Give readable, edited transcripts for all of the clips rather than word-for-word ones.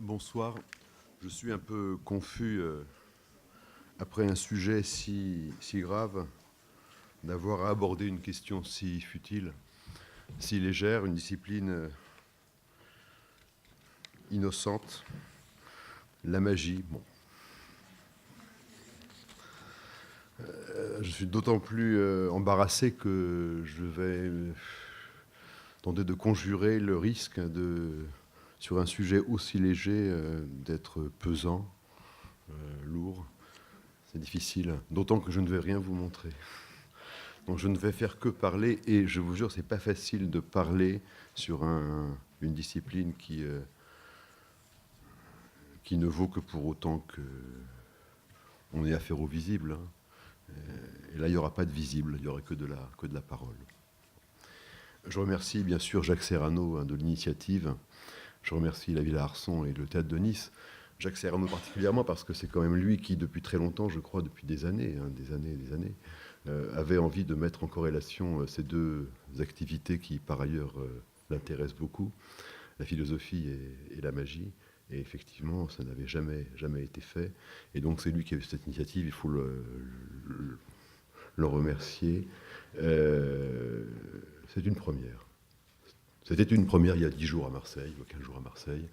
Bonsoir. Je suis un peu confus après un sujet si grave d'avoir à aborder une question si futile, si légère, une discipline innocente, la magie. Bon. Je suis d'autant plus embarrassé que je vais tenter de conjurer le risque sur un sujet aussi léger d'être pesant, lourd. C'est difficile, d'autant que je ne vais rien vous montrer. Donc je ne vais faire que parler, et je vous jure, c'est pas facile de parler sur une discipline qui ne vaut que pour autant qu'on ait affaire au visible. Hein. Et là, il n'y aura pas de visible, il n'y aura que de la parole. Je remercie bien sûr Jacques Serrano de l'initiative. Je remercie la Villa Arson et le Théâtre de Nice. Jacques Serrano particulièrement parce que c'est quand même lui qui, depuis très longtemps, je crois, depuis des années, avait envie de mettre en corrélation ces deux activités qui, par ailleurs, l'intéressent beaucoup, la philosophie et la magie. Et effectivement, ça n'avait jamais été fait. Et donc, c'est lui qui a eu cette initiative, il faut le remercier. C'est une première. C'était une première il y a 10 jours à Marseille, ou 15 jours à Marseille.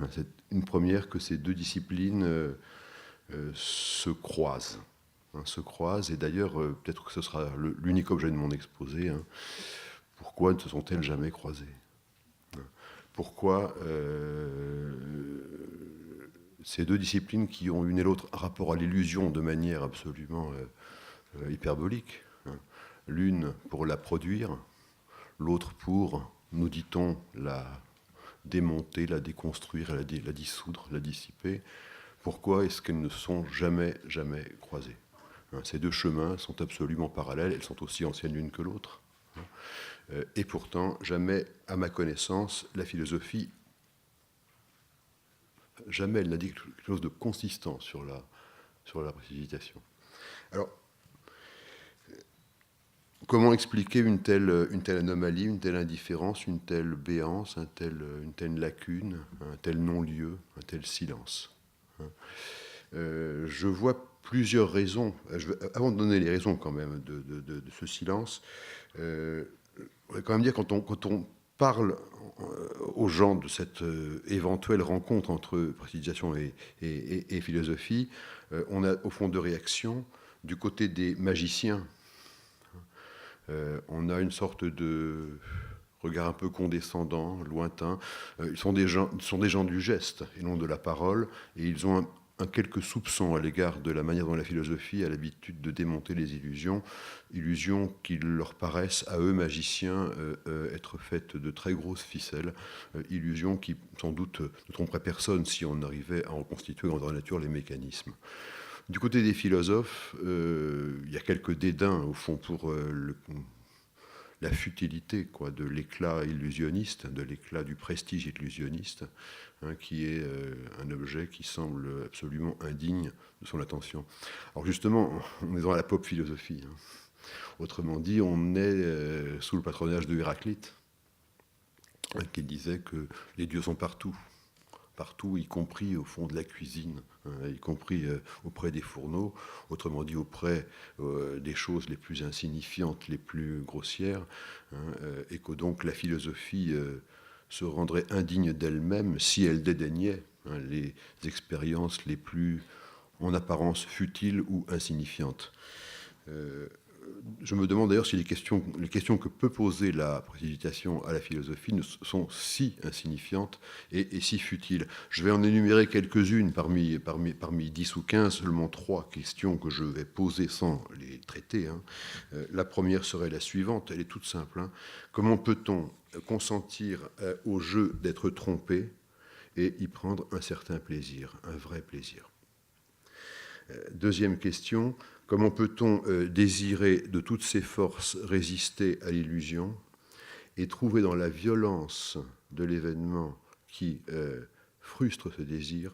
C'est une première que ces deux disciplines se croisent. Et d'ailleurs, peut-être que ce sera l'unique objet de mon exposé. Pourquoi ne se sont-elles jamais croisées? Pourquoi ces deux disciplines qui ont une et l'autre rapport à l'illusion de manière absolument hyperbolique, l'une pour la produire, l'autre pour, nous dit-on, la démonter, la déconstruire, la dissoudre, la dissiper. Pourquoi est-ce qu'elles ne sont jamais croisées? Ces deux chemins sont absolument parallèles, elles sont aussi anciennes l'une que l'autre. Et pourtant, jamais, à ma connaissance, la philosophie, jamais elle n'a dit quelque chose de consistant sur la précipitation. Alors, comment expliquer une telle anomalie, une telle indifférence, une telle béance, une telle lacune, un tel non-lieu, un tel silence? Je vois plusieurs raisons. Avant de donner les raisons quand même de ce silence, je voudrais quand même dire quand on parle aux gens de cette éventuelle rencontre entre précipitation et philosophie, on a au fond deux réactions. Du côté des magiciens, on a une sorte de regard un peu condescendant, lointain. Ils sont des gens du geste et non de la parole, et ils ont un quelques soupçons à l'égard de la manière dont la philosophie a l'habitude de démonter les illusions qui leur paraissent, à eux magiciens, être faites de très grosses ficelles, illusions qui, sans doute, ne tromperaient personne si on arrivait à reconstituer dans la nature les mécanismes. Du côté des philosophes, il y a quelques dédains, au fond, pour la futilité de l'éclat illusionniste, de l'éclat du prestige illusionniste, qui est un objet qui semble absolument indigne de son attention. Alors justement, on est dans la pop philosophie. Autrement dit, on est sous le patronage de Héraclite, qui disait que les dieux sont partout, y compris au fond de la cuisine, y compris auprès des fourneaux, autrement dit auprès des choses les plus insignifiantes, les plus grossières, et que donc la philosophie se rendrait indigne d'elle-même si elle dédaignait les expériences les plus, en apparence, futiles ou insignifiantes. Je me demande d'ailleurs si les questions que peut poser la précipitation à la philosophie sont si insignifiantes et si futiles. Je vais en énumérer quelques-unes parmi 10 ou 15, seulement 3 questions que je vais poser sans les traiter. La première serait la suivante, elle est toute simple. Comment peut-on consentir au jeu d'être trompé et y prendre un certain plaisir, un vrai plaisir? Deuxième question, comment peut-on désirer de toutes ses forces résister à l'illusion et trouver dans la violence de l'événement qui frustre ce désir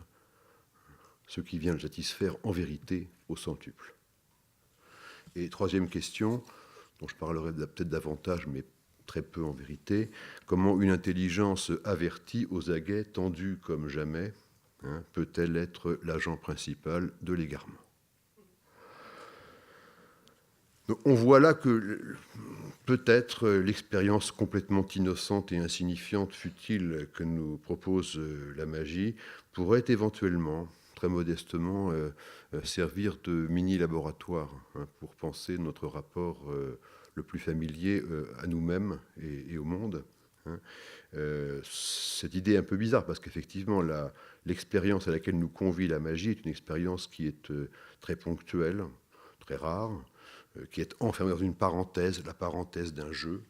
ce qui vient le satisfaire en vérité au centuple? Et troisième question, dont je parlerai peut-être davantage, mais très peu en vérité, comment une intelligence avertie aux aguets, tendue comme jamais, peut-elle être l'agent principal de l'égarement? Donc, on voit là que peut-être l'expérience complètement innocente et insignifiante, futile, que nous propose la magie, pourrait éventuellement, très modestement, servir de mini-laboratoire pour penser notre rapport le plus familier à nous-mêmes et au monde. Cette idée est un peu bizarre parce qu'effectivement, l'expérience à laquelle nous convie la magie est une expérience qui est très ponctuelle, très rare, qui est enfermée dans une parenthèse, la parenthèse d'un jeu.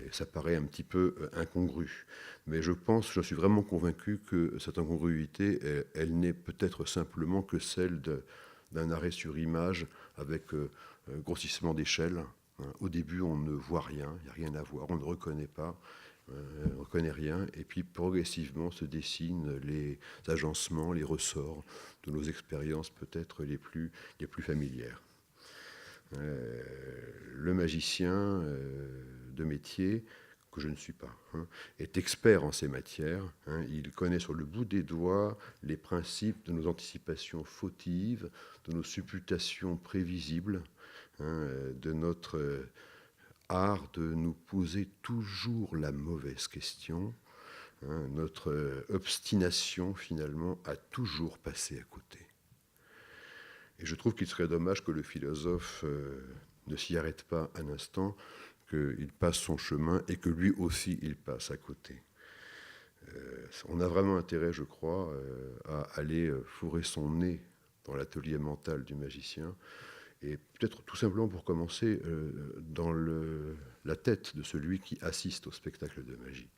Et ça paraît un petit peu incongru. Mais je suis vraiment convaincu que cette incongruité, elle n'est peut-être simplement que celle d'un arrêt sur image avec grossissement d'échelle. Au début, on ne voit rien, il n'y a rien à voir, on ne reconnaît pas, on ne reconnaît rien, et puis progressivement se dessinent les agencements, les ressorts de nos expériences peut-être les plus familières. Le magicien de métier, que je ne suis pas, est expert en ces matières. Il connaît sur le bout des doigts les principes de nos anticipations fautives, de nos supputations prévisibles, de notre art de nous poser toujours la mauvaise question, notre obstination finalement à toujours passer à côté. Et je trouve qu'il serait dommage que le philosophe ne s'y arrête pas un instant, qu'il passe son chemin et que lui aussi il passe à côté. On a vraiment intérêt, je crois, à aller fourrer son nez dans l'atelier mental du magicien, et peut-être tout simplement pour commencer dans la tête de celui qui assiste au spectacle de magie.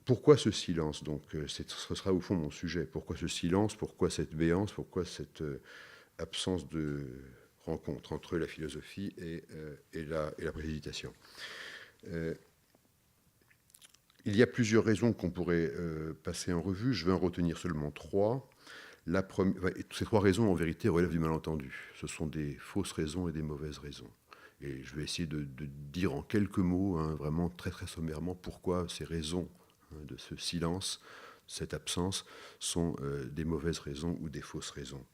Pourquoi ce silence, donc? Ce sera au fond mon sujet. Pourquoi ce silence? Pourquoi cette béance? Pourquoi cette absence de rencontre entre la philosophie et la préméditation? Il y a plusieurs raisons qu'on pourrait passer en revue. Je vais en retenir seulement 3. Ces 3 raisons, en vérité, relèvent du malentendu. Ce sont des fausses raisons et des mauvaises raisons. Et je vais essayer de dire en quelques mots, vraiment très très sommairement, pourquoi ces raisons de ce silence, cette absence, sont des mauvaises raisons ou des fausses raisons.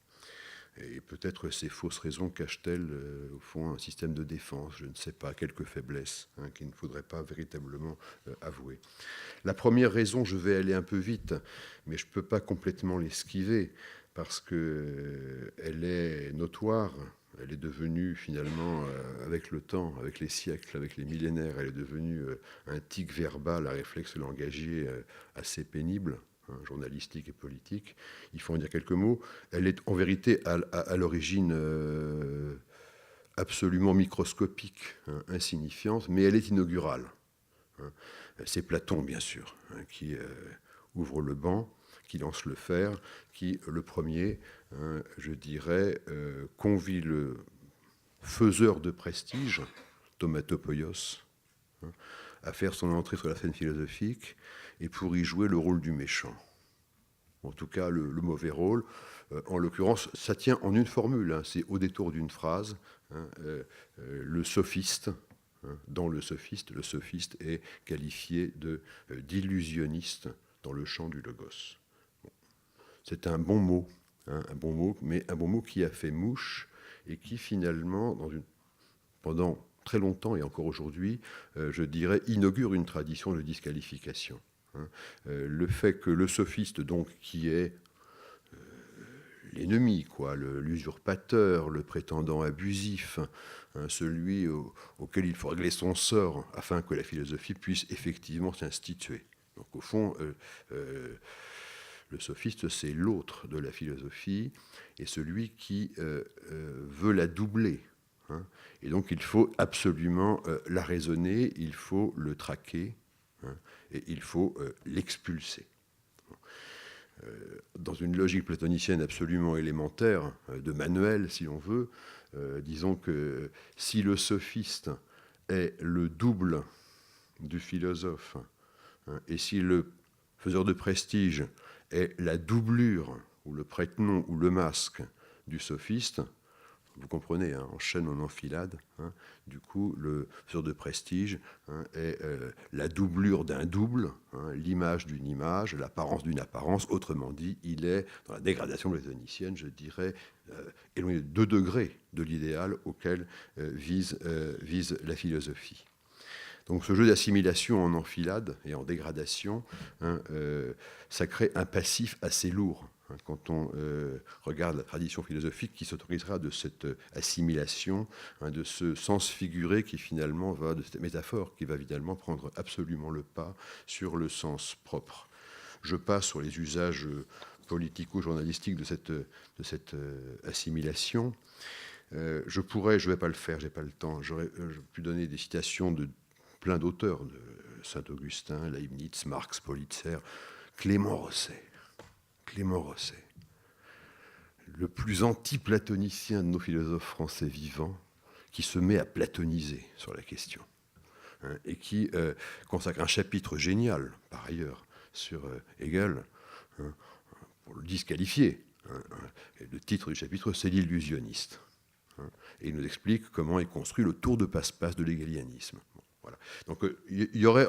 Et peut-être ces fausses raisons cachent-elles, au fond, un système de défense, je ne sais pas, quelques faiblesses qu'il ne faudrait pas véritablement avouer. La première raison, je vais aller un peu vite, mais je ne peux pas complètement l'esquiver, parce qu'elle est notoire. Elle est devenue finalement, avec le temps, avec les siècles, avec les millénaires, elle est devenue un tic verbal, un réflexe langagier assez pénible, journalistique et politique. Il faut en dire quelques mots. Elle est en vérité à l'origine absolument microscopique, insignifiante, mais elle est inaugurale. C'est Platon, bien sûr, qui ouvre le banc, qui lance le fer, qui, le premier, je dirais, convie le faiseur de prestige, Thaumaturpaios, à faire son entrée sur la scène philosophique et pour y jouer le rôle du méchant. En tout cas, le mauvais rôle. En l'occurrence, ça tient en une formule, c'est au détour d'une phrase. Le sophiste, dans le sophiste est qualifié d'illusionniste dans le champ du logos. Bon. C'est un bon mot, mais un bon mot qui a fait mouche et qui finalement, pendant très longtemps et encore aujourd'hui, je dirais, inaugure une tradition de disqualification. Le fait que le sophiste, donc, qui est l'ennemi, l'usurpateur, le prétendant abusif, celui auquel il faut régler son sort afin que la philosophie puisse effectivement s'instituer. Donc au fond, le sophiste, c'est l'autre de la philosophie et celui qui veut la doubler. Et donc il faut absolument la raisonner, il faut le traquer, et il faut l'expulser. Dans une logique platonicienne absolument élémentaire, de manuel si on veut, disons que si le sophiste est le double du philosophe, et si le faiseur de prestige est la doublure, ou le prête-nom, ou le masque du sophiste, vous comprenez, hein, en chaîne, en enfilade. Hein. Du coup, le faiseur de prestige est la doublure d'un double, l'image d'une image, l'apparence d'une apparence. Autrement dit, il est, dans la dégradation platonicienne, je dirais, éloigné de 2 degrés de l'idéal auquel vise la philosophie. Donc ce jeu d'assimilation en enfilade et en dégradation, ça crée un passif assez lourd. Quand on regarde la tradition philosophique qui s'autorisera de cette assimilation, de ce sens figuré qui finalement va, de cette métaphore qui va finalement prendre absolument le pas sur le sens propre. Je passe sur les usages politico-journalistiques de cette assimilation. Je pourrais, je ne vais pas le faire, je n'ai pas le temps, j'aurais pu donner des citations de plein d'auteurs, de Saint-Augustin, Leibniz, Marx, Politzer, Clément Rosset, le plus anti-platonicien de nos philosophes français vivants, qui se met à platoniser sur la question, et qui consacre un chapitre génial, par ailleurs, sur Hegel, pour le disqualifier. Et le titre du chapitre, c'est l'illusionniste. Et il nous explique comment est construit le tour de passe-passe de l'hégélianisme. Voilà. Donc il y aurait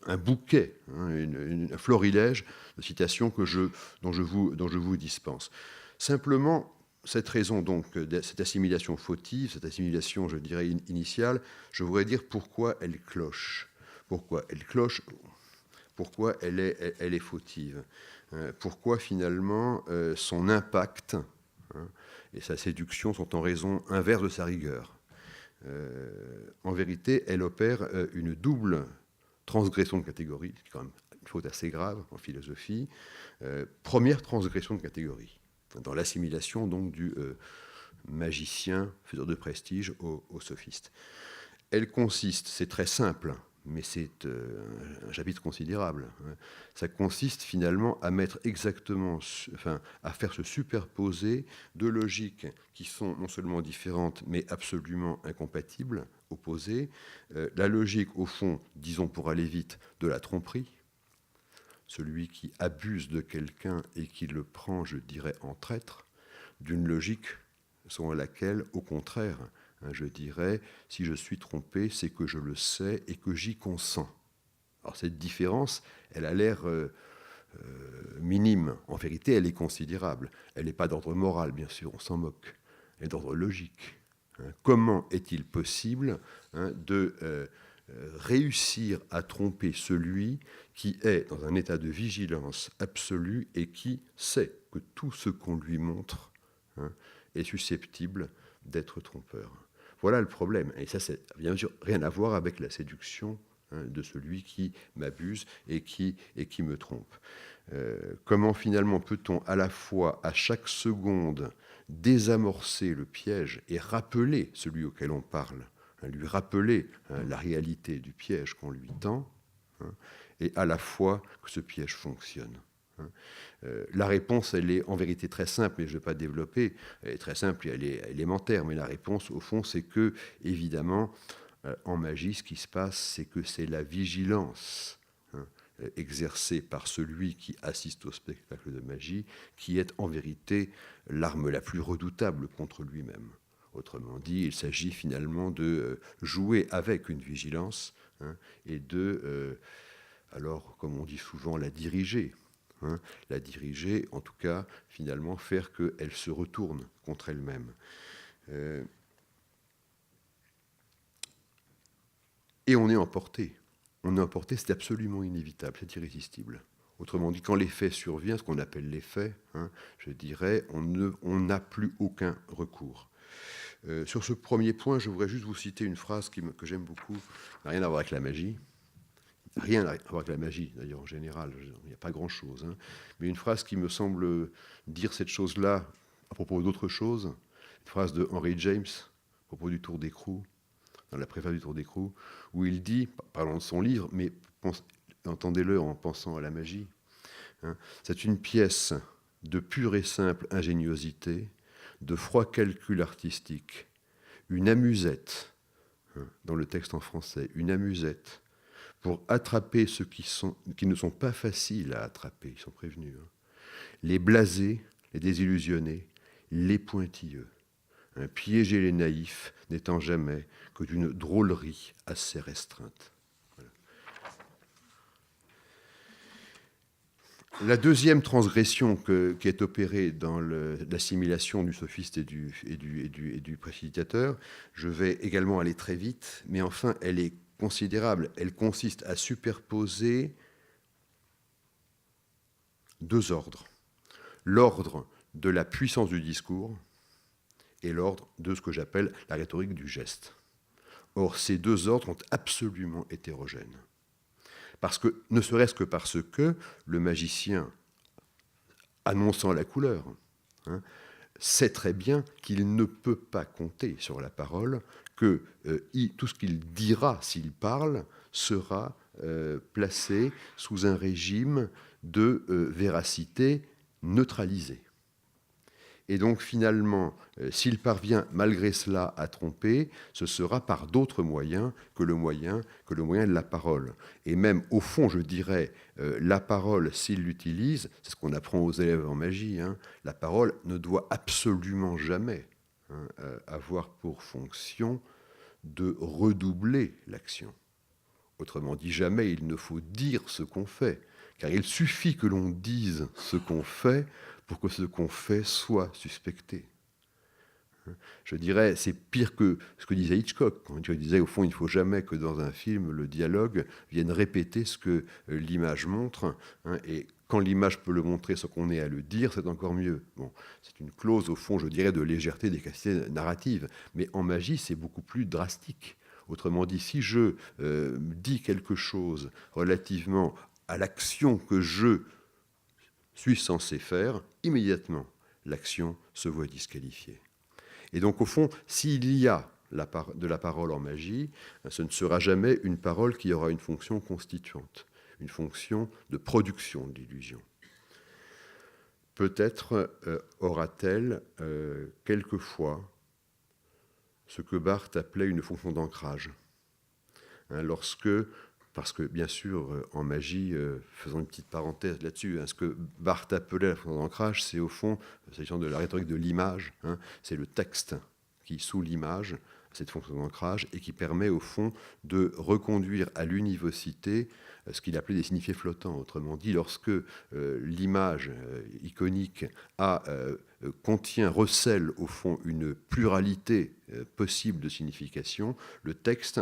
un bouquet, un florilège de citations dont je vous dispense. Simplement, cette raison, donc, cette assimilation fautive, cette assimilation, je dirais, initiale, je voudrais dire pourquoi elle cloche. Pourquoi elle cloche, pourquoi elle est fautive. Pourquoi, finalement, son impact et sa séduction sont en raison inverse de sa rigueur. En vérité, elle opère une double transgression de catégorie, c'est quand même une faute assez grave en philosophie. Première transgression de catégorie, dans l'assimilation donc du magicien, faiseur de prestige, au sophiste. Elle consiste, c'est très simple, mais c'est un chapitre considérable. Ça consiste finalement à mettre exactement, à faire se superposer deux logiques qui sont non seulement différentes, mais absolument incompatibles, opposées. La logique, au fond, disons pour aller vite, de la tromperie, celui qui abuse de quelqu'un et qui le prend, je dirais, en traître, d'une logique selon laquelle, au contraire, je dirais, si je suis trompé, c'est que je le sais et que j'y consens. Alors cette différence, elle a l'air minime. En vérité, elle est considérable. Elle n'est pas d'ordre moral, bien sûr, on s'en moque. Elle est d'ordre logique. Comment est-il possible de réussir à tromper celui qui est dans un état de vigilance absolue et qui sait que tout ce qu'on lui montre est susceptible d'être trompeur. Voilà le problème. Et ça, c'est bien sûr rien à voir avec la séduction de celui qui m'abuse et qui me trompe. Comment finalement peut-on à la fois, à chaque seconde, désamorcer le piège et rappeler celui auquel on parle, lui rappeler la réalité du piège qu'on lui tend, et à la fois que ce piège fonctionne. La réponse, elle est en vérité très simple, mais je ne vais pas développer. Elle est très simple et elle est élémentaire, mais la réponse, au fond, c'est que, évidemment, en magie, ce qui se passe, c'est que c'est la vigilance exercée par celui qui assiste au spectacle de magie qui est en vérité l'arme la plus redoutable contre lui-même. Autrement dit, il s'agit finalement de jouer avec une vigilance et de, alors, comme on dit souvent, la diriger. La diriger, en tout cas, finalement, faire qu'elle se retourne contre elle-même. Et on est emporté. On est emporté, c'est absolument inévitable, c'est irrésistible. Autrement dit, quand l'effet survient, ce qu'on appelle l'effet, je dirais, on n'a plus aucun recours. Sur ce premier point, je voudrais juste vous citer une phrase que j'aime beaucoup, n'a rien à voir avec la magie. Rien à voir avec la magie, d'ailleurs, en général, il n'y a pas grand-chose. Mais une phrase qui me semble dire cette chose-là à propos d'autre chose, une phrase de Henry James, à propos du Tour d'écrou, dans la préface du Tour d'écrou, où il dit, parlant de son livre, mais entendez-le en pensant à la magie, c'est une pièce de pure et simple ingéniosité, de froid calcul artistique, une amusette, dans le texte en français, une amusette, pour attraper ceux qui ne sont pas faciles à attraper, ils sont prévenus, les blasés, les désillusionnés, les pointilleux. Piéger les naïfs n'étant jamais que d'une drôlerie assez restreinte. Voilà. La deuxième transgression qui est opérée dans l'assimilation du sophiste et du précipitateur, je vais également aller très vite, mais enfin elle est considérable. Elle consiste à superposer deux ordres. L'ordre de la puissance du discours et l'ordre de ce que j'appelle la rhétorique du geste. Or, ces deux ordres sont absolument hétérogènes. Parce que, ne serait-ce que parce que le magicien, annonçant la couleur, sait très bien qu'il ne peut pas compter sur la parole, que tout ce qu'il dira s'il parle sera placé sous un régime de véracité neutralisée. Et donc finalement, s'il parvient malgré cela à tromper, ce sera par d'autres moyens que le moyen de la parole. Et même au fond, je dirais, la parole, s'il l'utilise, c'est ce qu'on apprend aux élèves en magie, la parole ne doit absolument jamais avoir pour fonction de redoubler l'action. Autrement dit, jamais il ne faut dire ce qu'on fait, car il suffit que l'on dise ce qu'on fait pour que ce qu'on fait soit suspecté. Je dirais, c'est pire que ce que disait Hitchcock, quand il disait, au fond, il ne faut jamais que dans un film, le dialogue vienne répéter ce que l'image montre, et quand l'image peut le montrer sans qu'on ait à le dire, c'est encore mieux. Bon, c'est une clause, au fond, je dirais, de légèreté des capacités narratives, mais en magie, c'est beaucoup plus drastique. Autrement dit, si je dis quelque chose relativement à l'action que je suis censé faire, immédiatement, l'action se voit disqualifiée. Et donc, au fond, s'il y a de la parole en magie, ce ne sera jamais une parole qui aura une fonction constituante, une fonction de production de l'illusion. Peut-être aura-t-elle quelquefois ce que Barthes appelait une fonction d'ancrage. Parce que bien sûr, en magie, faisons une petite parenthèse là-dessus, ce que Barthes appelait la fonction d'ancrage, c'est au fond, s'agissant de la rhétorique de l'image, c'est le texte qui, sous l'image, cette fonction d'ancrage, et qui permet au fond de reconduire à l'univocité ce qu'il appelait des signifiés flottants. Autrement dit, lorsque l'image iconique recèle au fond une pluralité possible de significations, le texte,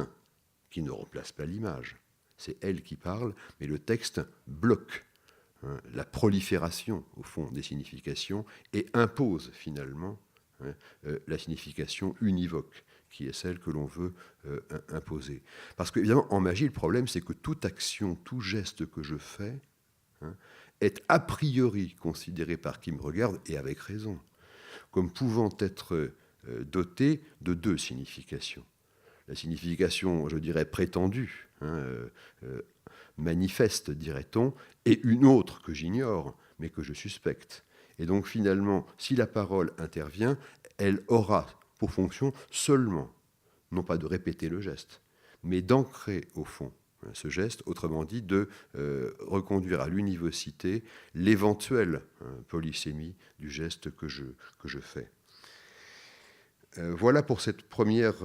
qui ne remplace pas l'image, c'est elle qui parle, mais le texte bloque la prolifération, au fond, des significations et impose finalement la signification univoque, qui est celle que l'on veut imposer. Parce qu'évidemment, en magie, le problème, c'est que toute action, tout geste que je fais est a priori considéré par qui me regarde, et avec raison, comme pouvant être doté de deux significations. La signification, je dirais, prétendue, manifeste, dirait-on, et une autre que j'ignore, mais que je suspecte. Et donc, finalement, si la parole intervient, elle aura pour fonction seulement, non pas de répéter le geste, mais d'ancrer, au fond, ce geste, autrement dit, de reconduire à l'univocité l'éventuelle polysémie du geste que je fais. Voilà pour cette première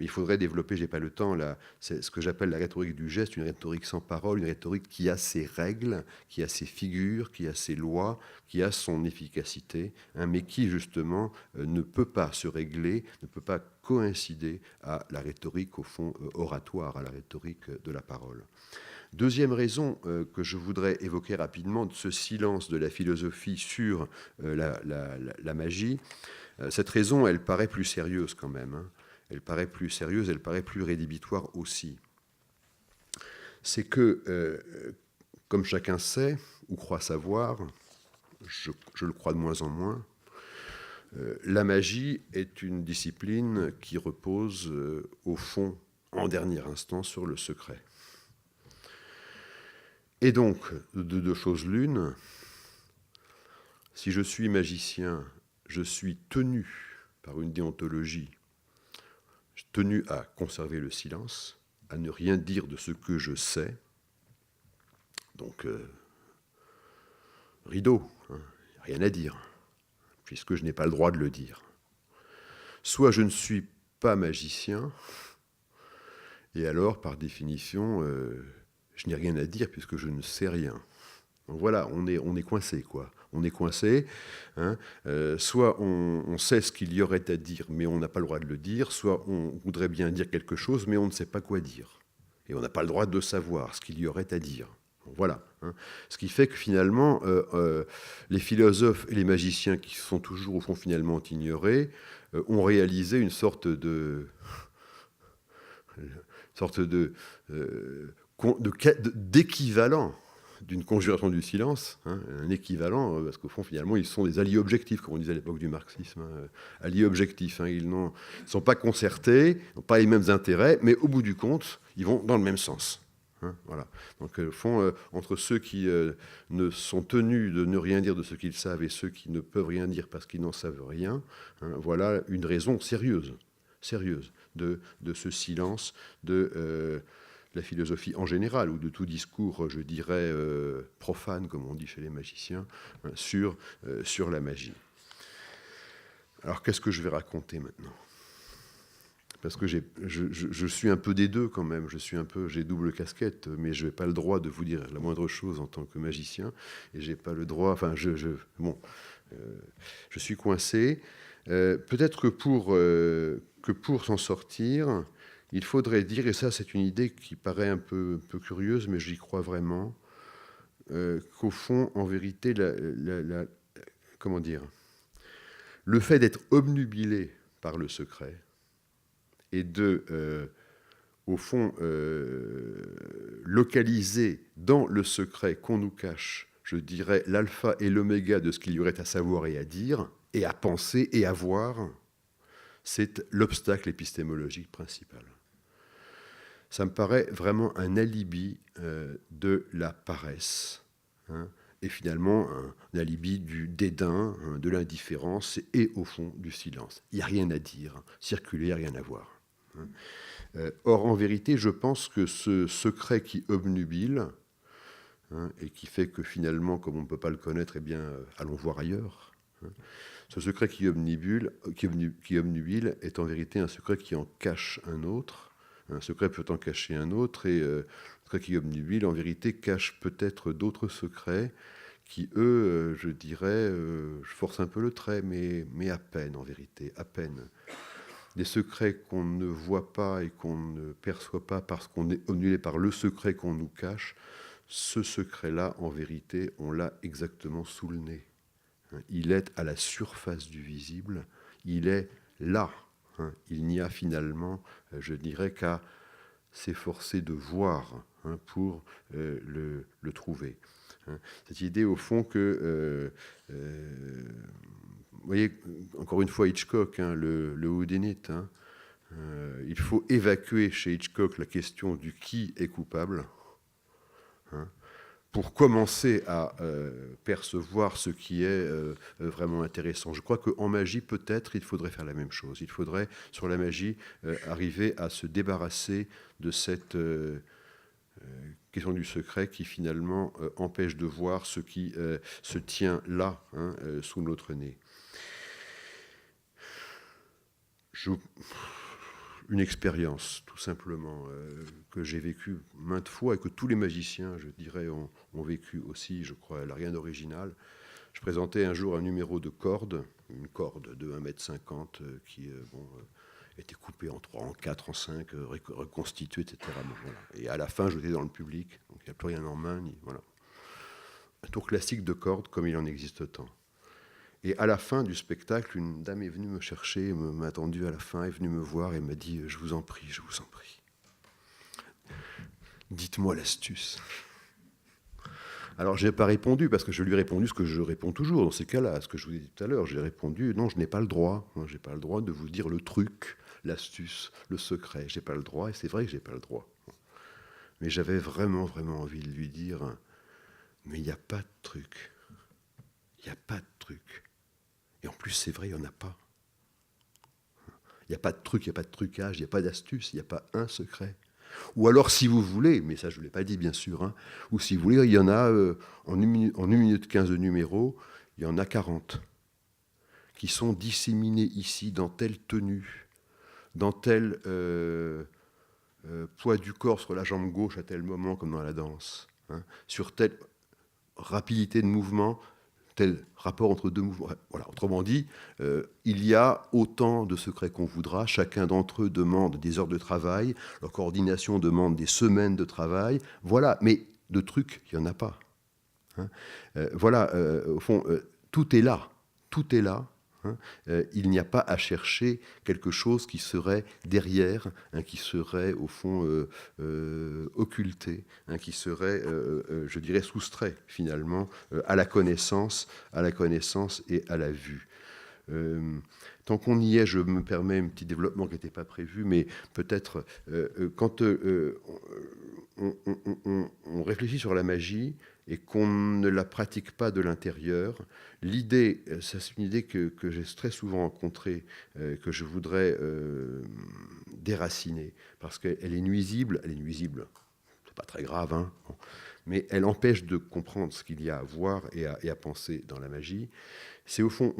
il faudrait développer, je n'ai pas le temps, c'est ce que j'appelle la rhétorique du geste, une rhétorique sans parole, une rhétorique qui a ses règles, qui a ses figures, qui a ses lois, qui a son efficacité, mais qui, justement, ne peut pas se régler, ne peut pas coïncider à la rhétorique, au fond, oratoire, à la rhétorique de la parole. Deuxième raison que je voudrais évoquer rapidement de ce silence de la philosophie sur la magie, cette raison, elle paraît plus sérieuse quand même. Elle paraît plus sérieuse, elle paraît plus rédhibitoire aussi. C'est que, comme chacun sait, ou croit savoir, je le crois de moins en moins, la magie est une discipline qui repose, au fond, en dernière instance, sur le secret. Et donc, de deux choses l'une, si je suis magicien, je suis tenu par une déontologie, tenu à conserver le silence, à ne rien dire de ce que je sais, donc rideau, hein, rien à dire, puisque je n'ai pas le droit de le dire. Soit je ne suis pas magicien, et alors, par définition, je n'ai rien à dire puisque je ne sais rien. Donc voilà, on est coincé, quoi. On est coincé. Hein. Soit on sait ce qu'il y aurait à dire, mais on n'a pas le droit de le dire, soit on voudrait bien dire quelque chose, mais on ne sait pas quoi dire. Et on n'a pas le droit de savoir ce qu'il y aurait à dire. Donc voilà. Hein. Ce qui fait que finalement, les philosophes et les magiciens, qui sont toujours au fond finalement ignorés, ont réalisé une sorte d'équivalent d'une conjuration du silence, hein, un équivalent, parce qu'au fond, finalement, ils sont des alliés objectifs, comme on disait à l'époque du marxisme, hein, alliés objectifs. Hein, ils ne sont pas concertés, n'ont pas les mêmes intérêts, mais au bout du compte, ils vont dans le même sens. Hein, voilà. Donc, au fond, entre ceux qui ne sont tenus de ne rien dire de ce qu'ils savent et ceux qui ne peuvent rien dire parce qu'ils n'en savent rien, hein, voilà une raison sérieuse de ce silence, de la philosophie en général, ou de tout discours, je dirais, profane, comme on dit chez les magiciens, hein, sur la magie. Alors, qu'est-ce que je vais raconter maintenant ? Parce que je suis un peu des deux quand même, j'ai double casquette, mais je n'ai pas le droit de vous dire la moindre chose en tant que magicien, et j'ai pas le droit, enfin, je suis coincé. Peut-être que pour s'en sortir, il faudrait dire, et ça c'est une idée qui paraît un peu curieuse, mais j'y crois vraiment, qu'au fond, en vérité, comment dire, le fait d'être obnubilé par le secret et de, au fond, localiser dans le secret qu'on nous cache, je dirais, l'alpha et l'oméga de ce qu'il y aurait à savoir et à dire, et à penser et à voir, c'est l'obstacle épistémologique principal. Ça me paraît vraiment un alibi de la paresse, hein, et finalement un alibi du dédain, hein, de l'indifférence et au fond du silence. Il n'y a rien à dire, circuler, il n'y a rien à voir. Hein. Or, en vérité, je pense que ce secret qui obnubile, hein, et qui fait que finalement, comme on ne peut pas le connaître, eh bien, allons voir ailleurs. Hein. Ce secret qui obnubile est en vérité un secret qui en cache un autre. Un secret peut en cacher un autre, et le secret qui obnubile, en vérité, cache peut-être d'autres secrets qui, eux, je dirais, je force un peu le trait, mais à peine, en vérité, à peine. Des secrets qu'on ne voit pas et qu'on ne perçoit pas parce qu'on est obnubilé par le secret qu'on nous cache, ce secret-là, en vérité, on l'a exactement sous le nez. Il est à la surface du visible, il est là. Hein. Il n'y a finalement, je dirais, qu'à s'efforcer de voir, hein, pour le trouver. Hein. Cette idée, au fond, que... vous voyez, encore une fois, Hitchcock, hein, le whodunit, hein, il faut évacuer chez Hitchcock la question du qui est coupable, hein, pour commencer à percevoir ce qui est vraiment intéressant. Je crois qu'en magie, peut-être, il faudrait faire la même chose. Il faudrait, sur la magie, arriver à se débarrasser de cette question du secret qui, finalement, empêche de voir ce qui se tient là, hein, sous notre nez. Une expérience, tout simplement, que j'ai vécue maintes fois et que tous les magiciens, je dirais, ont vécu aussi, je crois. Elle n'a rien d'original. Je présentais un jour un numéro de corde, une corde de 1,50 m qui était coupée en 3, en 4, en 5, reconstituée, etc. Bon, voilà. Et à la fin, j'étais dans le public, donc il n'y a plus rien en main. Voilà. Un tour classique de corde comme il en existe tant. Et à la fin du spectacle, une dame est venue me chercher, m'a attendu à la fin, est venue me voir et m'a dit « Je vous en prie, dites-moi l'astuce. » Alors, je n'ai pas répondu, parce que je lui ai répondu ce que je réponds toujours dans ces cas-là, ce que je vous ai dit tout à l'heure. J'ai répondu « Non, je n'ai pas le droit. Je n'ai pas le droit de vous dire le truc, l'astuce, le secret. Je n'ai pas le droit, et c'est vrai que je n'ai pas le droit. » Mais j'avais vraiment, vraiment envie de lui dire « Mais il n'y a pas de truc. Il n'y a pas de truc. » Et en plus, c'est vrai, il n'y en a pas. Il n'y a pas de truc, il n'y a pas de trucage, il n'y a pas d'astuce, il n'y a pas un secret. Ou alors, si vous voulez, mais ça je ne l'ai pas dit bien sûr, hein, ou si vous voulez, il y en a en 1 minute 15 de numéros, il y en a 40 qui sont disséminés ici dans telle tenue, dans tel poids du corps sur la jambe gauche à tel moment comme dans la danse, hein, sur telle rapidité de mouvement, tel rapport entre deux mouvements. Voilà. Autrement dit, il y a autant de secrets qu'on voudra. Chacun d'entre eux demande des heures de travail. Leur coordination demande des semaines de travail. Voilà. Mais de trucs, il n'y en a pas. Hein. Voilà. Au fond, tout est là. Tout est là. Hein. Il n'y a pas à chercher quelque chose qui serait derrière, hein, qui serait au fond occulté, hein, qui serait, je dirais, soustrait finalement à la connaissance et à la vue. Tant qu'on y est, je me permets un petit développement qui n'était pas prévu, mais peut-être quand on réfléchit sur la magie et qu'on ne la pratique pas de l'intérieur, l'idée, ça c'est une idée que j'ai très souvent rencontrée, que je voudrais déraciner, parce qu'elle est nuisible, c'est pas très grave, hein, mais elle empêche de comprendre ce qu'il y a à voir et à penser dans la magie. C'est au fond,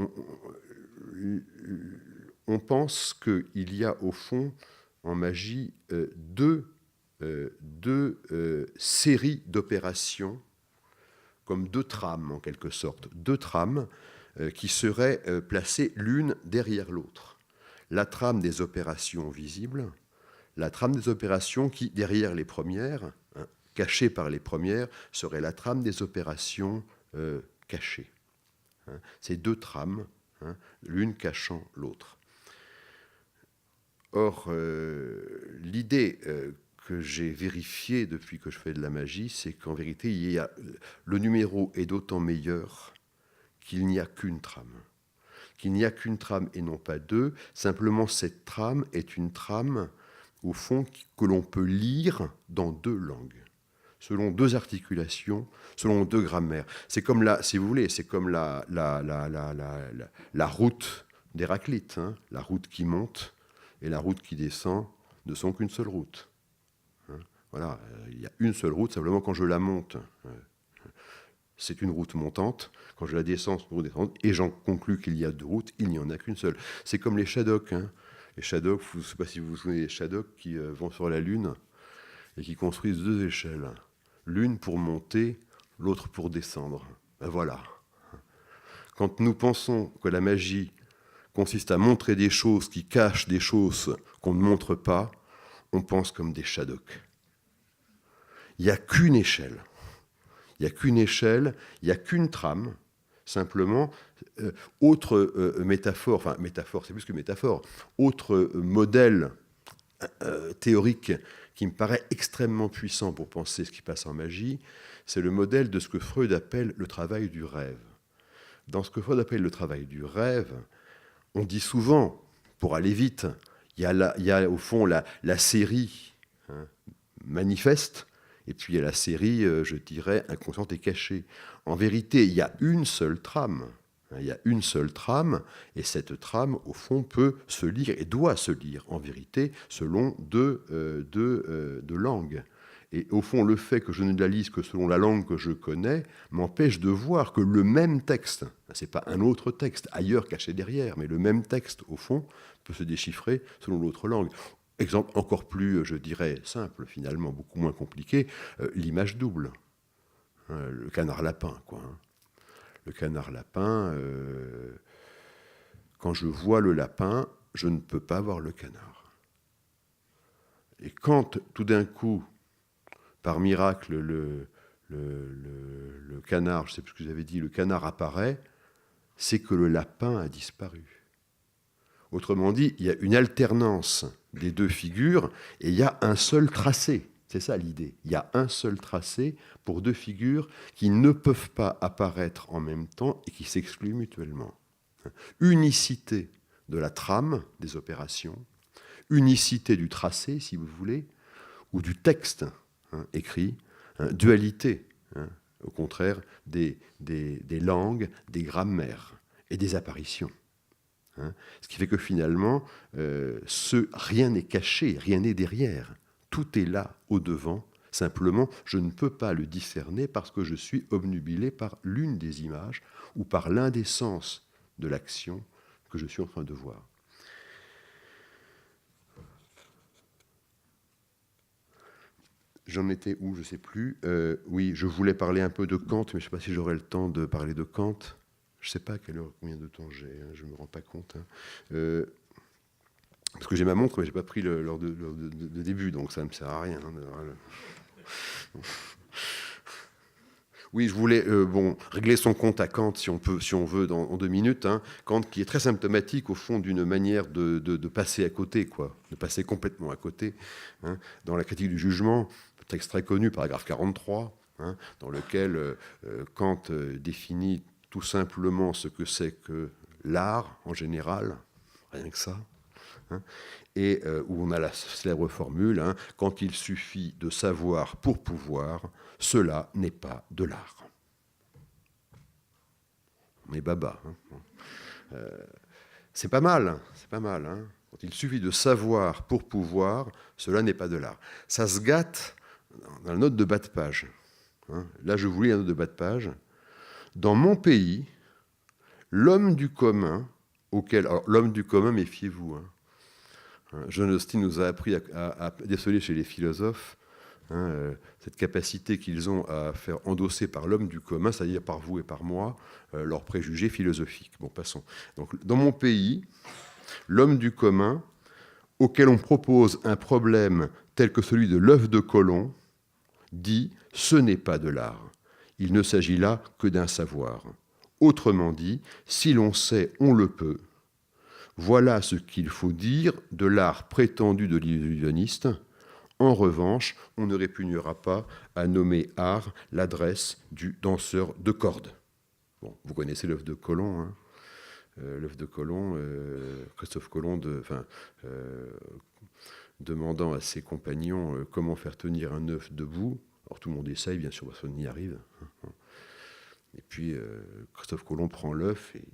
on pense qu'il y a au fond en magie deux séries d'opérations, comme deux trames en quelque sorte, deux trames qui seraient placées l'une derrière l'autre. La trame des opérations visibles, la trame des opérations qui, derrière les premières, hein, cachée par les premières, serait la trame des opérations cachées. Hein. Ces deux trames, hein, l'une cachant l'autre. Or, l'idée que j'ai vérifiée depuis que je fais de la magie, c'est qu'en vérité, le numéro est d'autant meilleur qu'il n'y a qu'une trame. Qu'il n'y a qu'une trame et non pas deux. Simplement, cette trame est une trame, au fond, que l'on peut lire dans deux langues, selon deux articulations, selon deux grammaires. C'est comme si vous voulez, c'est comme la route d'Héraclite, hein, la route qui monte et la route qui descend ne sont qu'une seule route. Hein, voilà, il y a une seule route, simplement quand je la monte, c'est une route montante. Quand je la descends, c'est une route descendante. Et j'en conclus qu'il y a deux routes, il n'y en a qu'une seule. C'est comme les Shadok. Hein. Les Shadok, je ne sais pas si vous vous souvenez des Shadok qui vont sur la Lune et qui construisent deux échelles. L'une pour monter, l'autre pour descendre. Ben voilà. Quand nous pensons que la magie consiste à montrer des choses qui cachent des choses qu'on ne montre pas, on pense comme des Shadok. Il n'y a qu'une échelle. Il n'y a qu'une échelle, il n'y a qu'une trame, simplement. Autre métaphore, enfin métaphore, c'est plus que métaphore, autre modèle théorique qui me paraît extrêmement puissant pour penser ce qui passe en magie, c'est le modèle de ce que Freud appelle le travail du rêve. Dans ce que Freud appelle le travail du rêve, on dit souvent, pour aller vite, il y a au fond la série, hein, manifeste, et puis il y a la série, je dirais, inconsciente et cachée. En vérité, il y a une seule trame. Il y a une seule trame, et cette trame, au fond, peut se lire, et doit se lire, en vérité, selon deux langues. Et au fond, le fait que je ne la lise que selon la langue que je connais m'empêche de voir que le même texte, ce n'est pas un autre texte ailleurs caché derrière, mais le même texte, au fond, peut se déchiffrer selon l'autre langue. Exemple encore plus, je dirais, simple, finalement, beaucoup moins compliqué, l'image double. Le canard-lapin, quoi. Le canard-lapin, quand je vois le lapin, je ne peux pas voir le canard. Et quand, tout d'un coup, par miracle, le canard, je ne sais plus ce que vous avez dit, le canard apparaît, c'est que le lapin a disparu. Autrement dit, il y a une alternance des deux figures et il y a un seul tracé. C'est ça l'idée. Il y a un seul tracé pour deux figures qui ne peuvent pas apparaître en même temps et qui s'excluent mutuellement. Unicité de la trame des opérations, unicité du tracé, si vous voulez, ou du texte écrit, dualité, au contraire, des langues, des grammaires et des apparitions. Ce qui fait que finalement, rien n'est caché, rien n'est derrière. Tout est là, au-devant. Simplement, je ne peux pas le discerner parce que je suis obnubilé par l'une des images ou par l'un des sens de l'action que je suis en train de voir. J'en étais où, je ne sais plus. Oui, je voulais parler un peu de Kant, mais je ne sais pas si j'aurai le temps de parler de Kant. Je ne sais pas à quelle heure, combien de temps j'ai, hein, je ne me rends pas compte. Hein. Parce que j'ai ma montre, mais je n'ai pas pris l'heure de début, donc ça ne me sert à rien. Hein, oui, je voulais régler son compte à Kant, si on veut, en 2 minutes. Hein. Kant, qui est très symptomatique, au fond, d'une manière de passer à côté, quoi, de passer complètement à côté. Hein. Dans la critique du jugement, texte très connu, paragraphe 43, hein, dans lequel Kant définit tout simplement ce que c'est que l'art, en général, rien que ça. Hein, et où on a la célèbre formule, hein, quand il suffit de savoir pour pouvoir, cela n'est pas de l'art. Mais baba. Hein. C'est pas mal, c'est pas mal. Hein. Quand il suffit de savoir pour pouvoir, cela n'est pas de l'art. Ça se gâte dans la note de bas de page. Hein. Là, je vous lis la note de bas de page. Dans mon pays, l'homme du commun, alors l'homme du commun, méfiez-vous, hein. John Austin nous a appris à déceler chez les philosophes cette capacité qu'ils ont à faire endosser par l'homme du commun, c'est-à-dire par vous et par moi, leurs préjugés philosophiques. Bon, passons. Donc, dans mon pays, l'homme du commun, auquel on propose un problème tel que celui de l'œuf de Colomb, dit « ce n'est pas de l'art. Il ne s'agit là que d'un savoir. Autrement dit, si l'on sait, on le peut. Voilà ce qu'il faut dire de l'art prétendu de l'illusionniste. En revanche, on ne répugnera pas à nommer art l'adresse du danseur de cordes. » Bon, vous connaissez l'œuf de Colomb, hein. L'œuf de Colomb, Christophe Colomb, demandant à ses compagnons comment faire tenir un œuf debout. Alors tout le monde essaye, bien sûr, personne n'y arrive. Et puis Christophe Colomb prend l'œuf et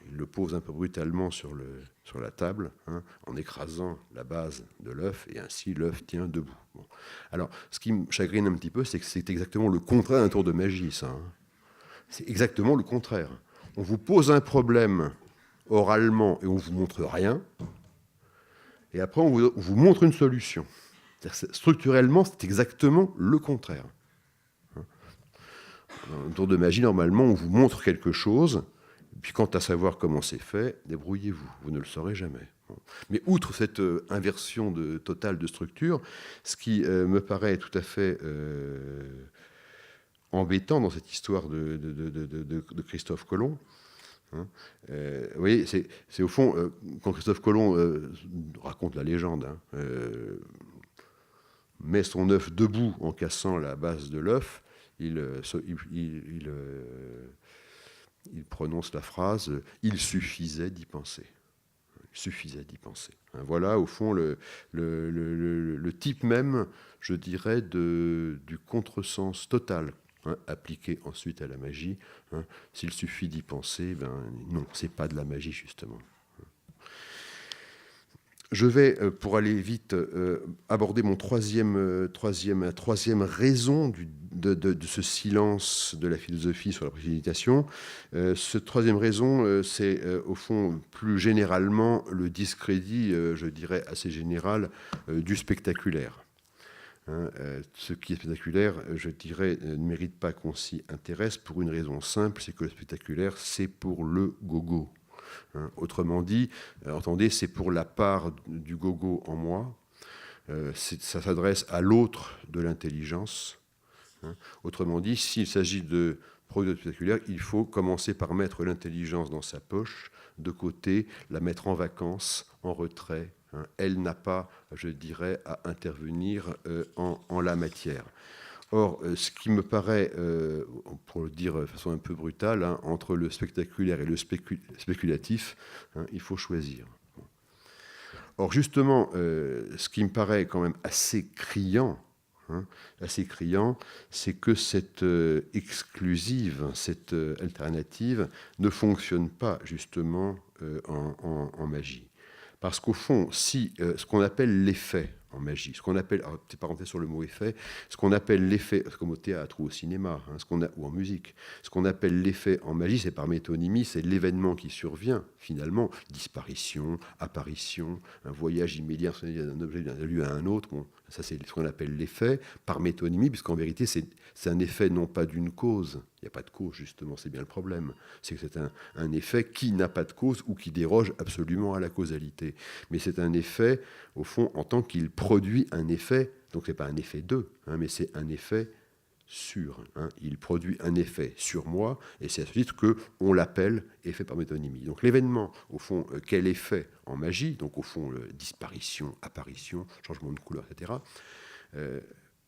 il le pose un peu brutalement sur la table, hein, en écrasant la base de l'œuf, et ainsi l'œuf tient debout. Bon. Alors, ce qui me chagrine un petit peu, c'est que c'est exactement le contraire d'un tour de magie, ça. Hein. C'est exactement le contraire. On vous pose un problème oralement et on ne vous montre rien, et après on vous montre une solution. Structurellement, c'est exactement le contraire. Dans un tour de magie, normalement, on vous montre quelque chose, et puis quant à savoir comment c'est fait, débrouillez-vous, vous ne le saurez jamais. Mais outre cette inversion totale de structure, ce qui me paraît tout à fait embêtant dans cette histoire de Christophe Colomb, hein, vous voyez, c'est au fond, quand Christophe Colomb raconte la légende, hein, met son œuf debout en cassant la base de l'œuf, il prononce la phrase « il suffisait d'y penser ». Il suffisait d'y penser. Voilà, au fond, le type même, je dirais, du contresens total, hein, appliqué ensuite à la magie. Hein. S'il suffit d'y penser, ben non, c'est pas de la magie, justement. Je vais, pour aller vite, aborder mon troisième raison de ce silence de la philosophie sur la préméditation. Cette troisième raison, c'est au fond plus généralement le discrédit, je dirais assez général, du spectaculaire. Hein, ce qui est spectaculaire, je dirais, ne mérite pas qu'on s'y intéresse pour une raison simple, c'est que le spectaculaire, c'est pour le gogo. Hein, autrement dit, entendez, c'est pour la part du gogo en moi, ça s'adresse à l'autre de l'intelligence. Hein. Autrement dit, s'il s'agit de produits spectaculaires, il faut commencer par mettre l'intelligence dans sa poche, de côté, la mettre en vacances, en retrait. Hein. Elle n'a pas, je dirais, à intervenir en la matière. Or, ce qui me paraît, pour le dire de façon un peu brutale, hein, entre le spectaculaire et le spéculatif, hein, il faut choisir. Or, justement, ce qui me paraît quand même assez criant, c'est que cette exclusive, cette alternative ne fonctionne pas justement en magie. Parce qu'au fond, si ce qu'on appelle l'effet en magie. Ce qu'on appelle, petite parenthèse sur le mot effet, ce qu'on appelle l'effet, comme au théâtre ou au cinéma, ou en musique, ce qu'on appelle l'effet en magie, c'est par métonymie, c'est l'événement qui survient, finalement, disparition, apparition, un voyage immédiat d'un objet d'un lieu à un autre. Bon, ça, c'est ce qu'on appelle l'effet par métonymie, puisqu'en vérité, c'est un effet non pas d'une cause. Il n'y a pas de cause, justement, c'est bien le problème. C'est que c'est un effet qui n'a pas de cause ou qui déroge absolument à la causalité. Mais c'est un effet, au fond, en tant qu'il produit un effet, donc ce n'est pas un effet de, mais c'est un effet sur. Il produit un effet sur moi, et c'est à ce titre qu'on l'appelle effet par métonymie. Donc l'événement, au fond, quel effet en magie, donc au fond, disparition, apparition, changement de couleur, etc.,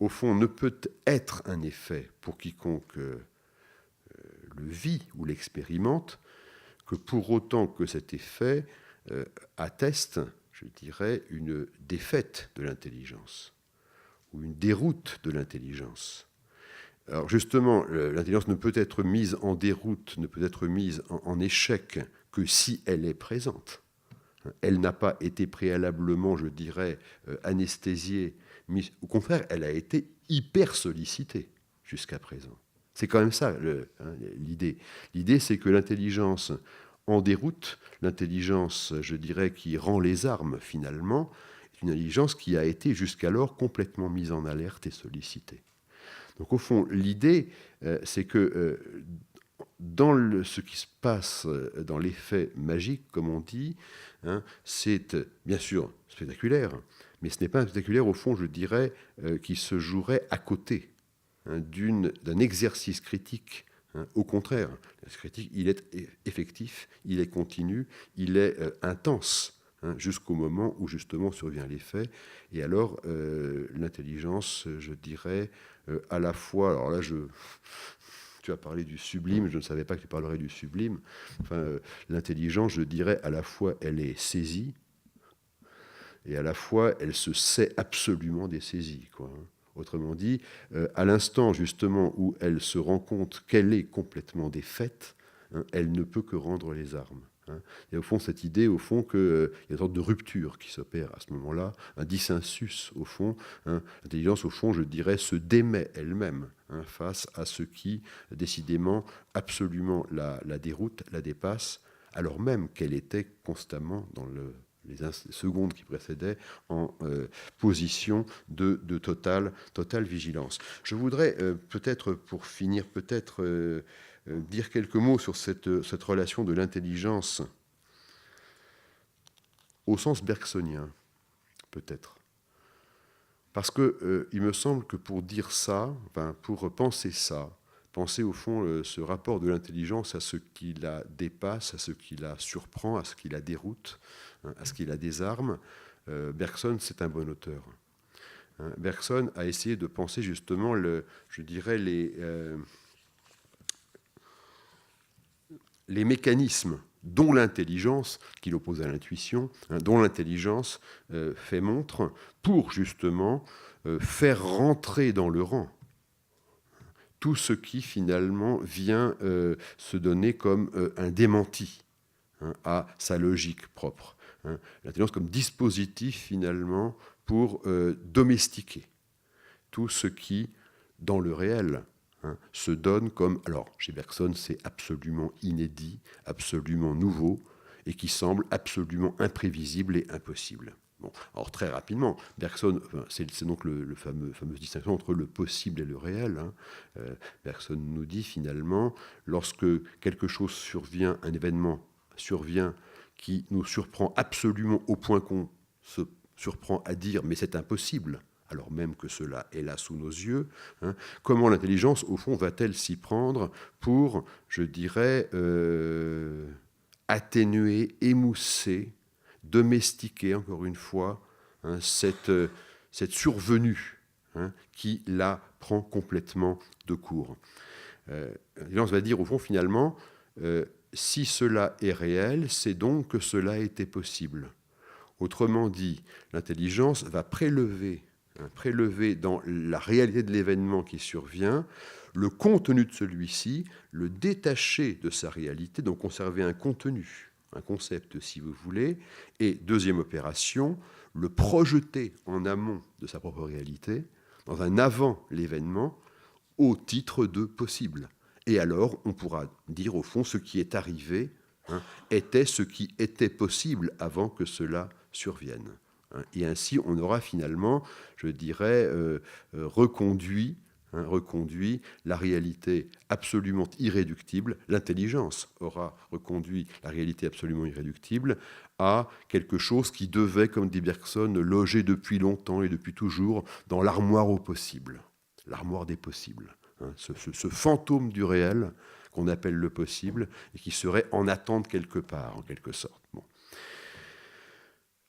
au fond, ne peut être un effet pour quiconque le vit ou l'expérimente que pour autant que cet effet atteste, je dirais, une défaite de l'intelligence ou une déroute de l'intelligence. Alors justement, l'intelligence ne peut être mise en déroute, ne peut être mise en échec que si elle est présente. Elle n'a pas été préalablement, je dirais, anesthésiée, mais au contraire, elle a été hyper sollicitée jusqu'à présent. C'est quand même ça l'idée. L'idée, c'est que l'intelligence en déroute, l'intelligence, je dirais, qui rend les armes finalement, est une intelligence qui a été jusqu'alors complètement mise en alerte et sollicitée. Donc au fond, l'idée, c'est que dans ce qui se passe dans l'effet magique, comme on dit, c'est bien sûr spectaculaire, mais ce n'est pas un spectaculaire, au fond, je dirais, qui se jouerait à côté d'un exercice critique. Au contraire, l'exercice critique, il est effectif, il est continu, il est intense, jusqu'au moment où justement survient l'effet. Et alors, l'intelligence, je dirais, à la fois, alors là, tu as parlé du sublime, je ne savais pas que tu parlerais du sublime. Enfin, l'intelligence, je dirais, à la fois, elle est saisie, et à la fois, elle se sait absolument dessaisie, quoi. Autrement dit, à l'instant justement où elle se rend compte qu'elle est complètement défaite, elle ne peut que rendre les armes. Et au fond, cette idée, au fond, qu'il y a une sorte de rupture qui s'opère à ce moment-là, un dissensus, au fond. L'intelligence, au fond, je dirais, se démet elle-même face à ce qui, décidément, absolument la déroute, la dépasse, alors même qu'elle était constamment dans les secondes qui précédaient en position de totale vigilance. Je voudrais peut-être, pour finir, dire quelques mots sur cette relation de l'intelligence au sens bergsonien, peut-être. Parce qu'il me semble que pour dire ça, pour penser ça, penser au fond ce rapport de l'intelligence à ce qui la dépasse, à ce qui la surprend, à ce qui la déroute, à ce qui la désarme, Bergson, c'est un bon auteur. Bergson a essayé de penser justement, je dirais, les mécanismes dont l'intelligence, qu'il oppose à l'intuition, dont l'intelligence fait montre pour justement faire rentrer dans le rang tout ce qui finalement vient se donner comme un démenti à sa logique propre. L'intelligence comme dispositif finalement pour domestiquer tout ce qui, dans le réel, se donne comme... Alors, chez Bergson, c'est absolument inédit, absolument nouveau, et qui semble absolument imprévisible et impossible. Bon, alors très rapidement, Bergson, c'est donc le fameuse distinction entre le possible et le réel. Bergson nous dit finalement, lorsque quelque chose survient, un événement survient qui nous surprend absolument au point qu'on se surprend à dire « mais c'est impossible », alors même que cela est là sous nos yeux, comment l'intelligence, au fond, va-t-elle s'y prendre pour, je dirais, atténuer, émousser, domestiquer, encore une fois, cette survenue qui la prend complètement de court. L'intelligence va dire, au fond, finalement, si cela est réel, c'est donc que cela était possible. Autrement dit, l'intelligence va prélever dans la réalité de l'événement qui survient, le contenu de celui-ci, le détacher de sa réalité, donc conserver un contenu, un concept si vous voulez, et deuxième opération, le projeter en amont de sa propre réalité, dans un avant l'événement, au titre de possible. Et alors, on pourra dire au fond, ce qui est arrivé était ce qui était possible avant que cela survienne. Et ainsi, on aura finalement, je dirais, reconduit la réalité absolument irréductible, l'intelligence aura reconduit la réalité absolument irréductible à quelque chose qui devait, comme dit Bergson, loger depuis longtemps et depuis toujours dans l'armoire au possible, l'armoire des possibles. Ce fantôme du réel qu'on appelle le possible et qui serait en attente quelque part, en quelque sorte. Bon.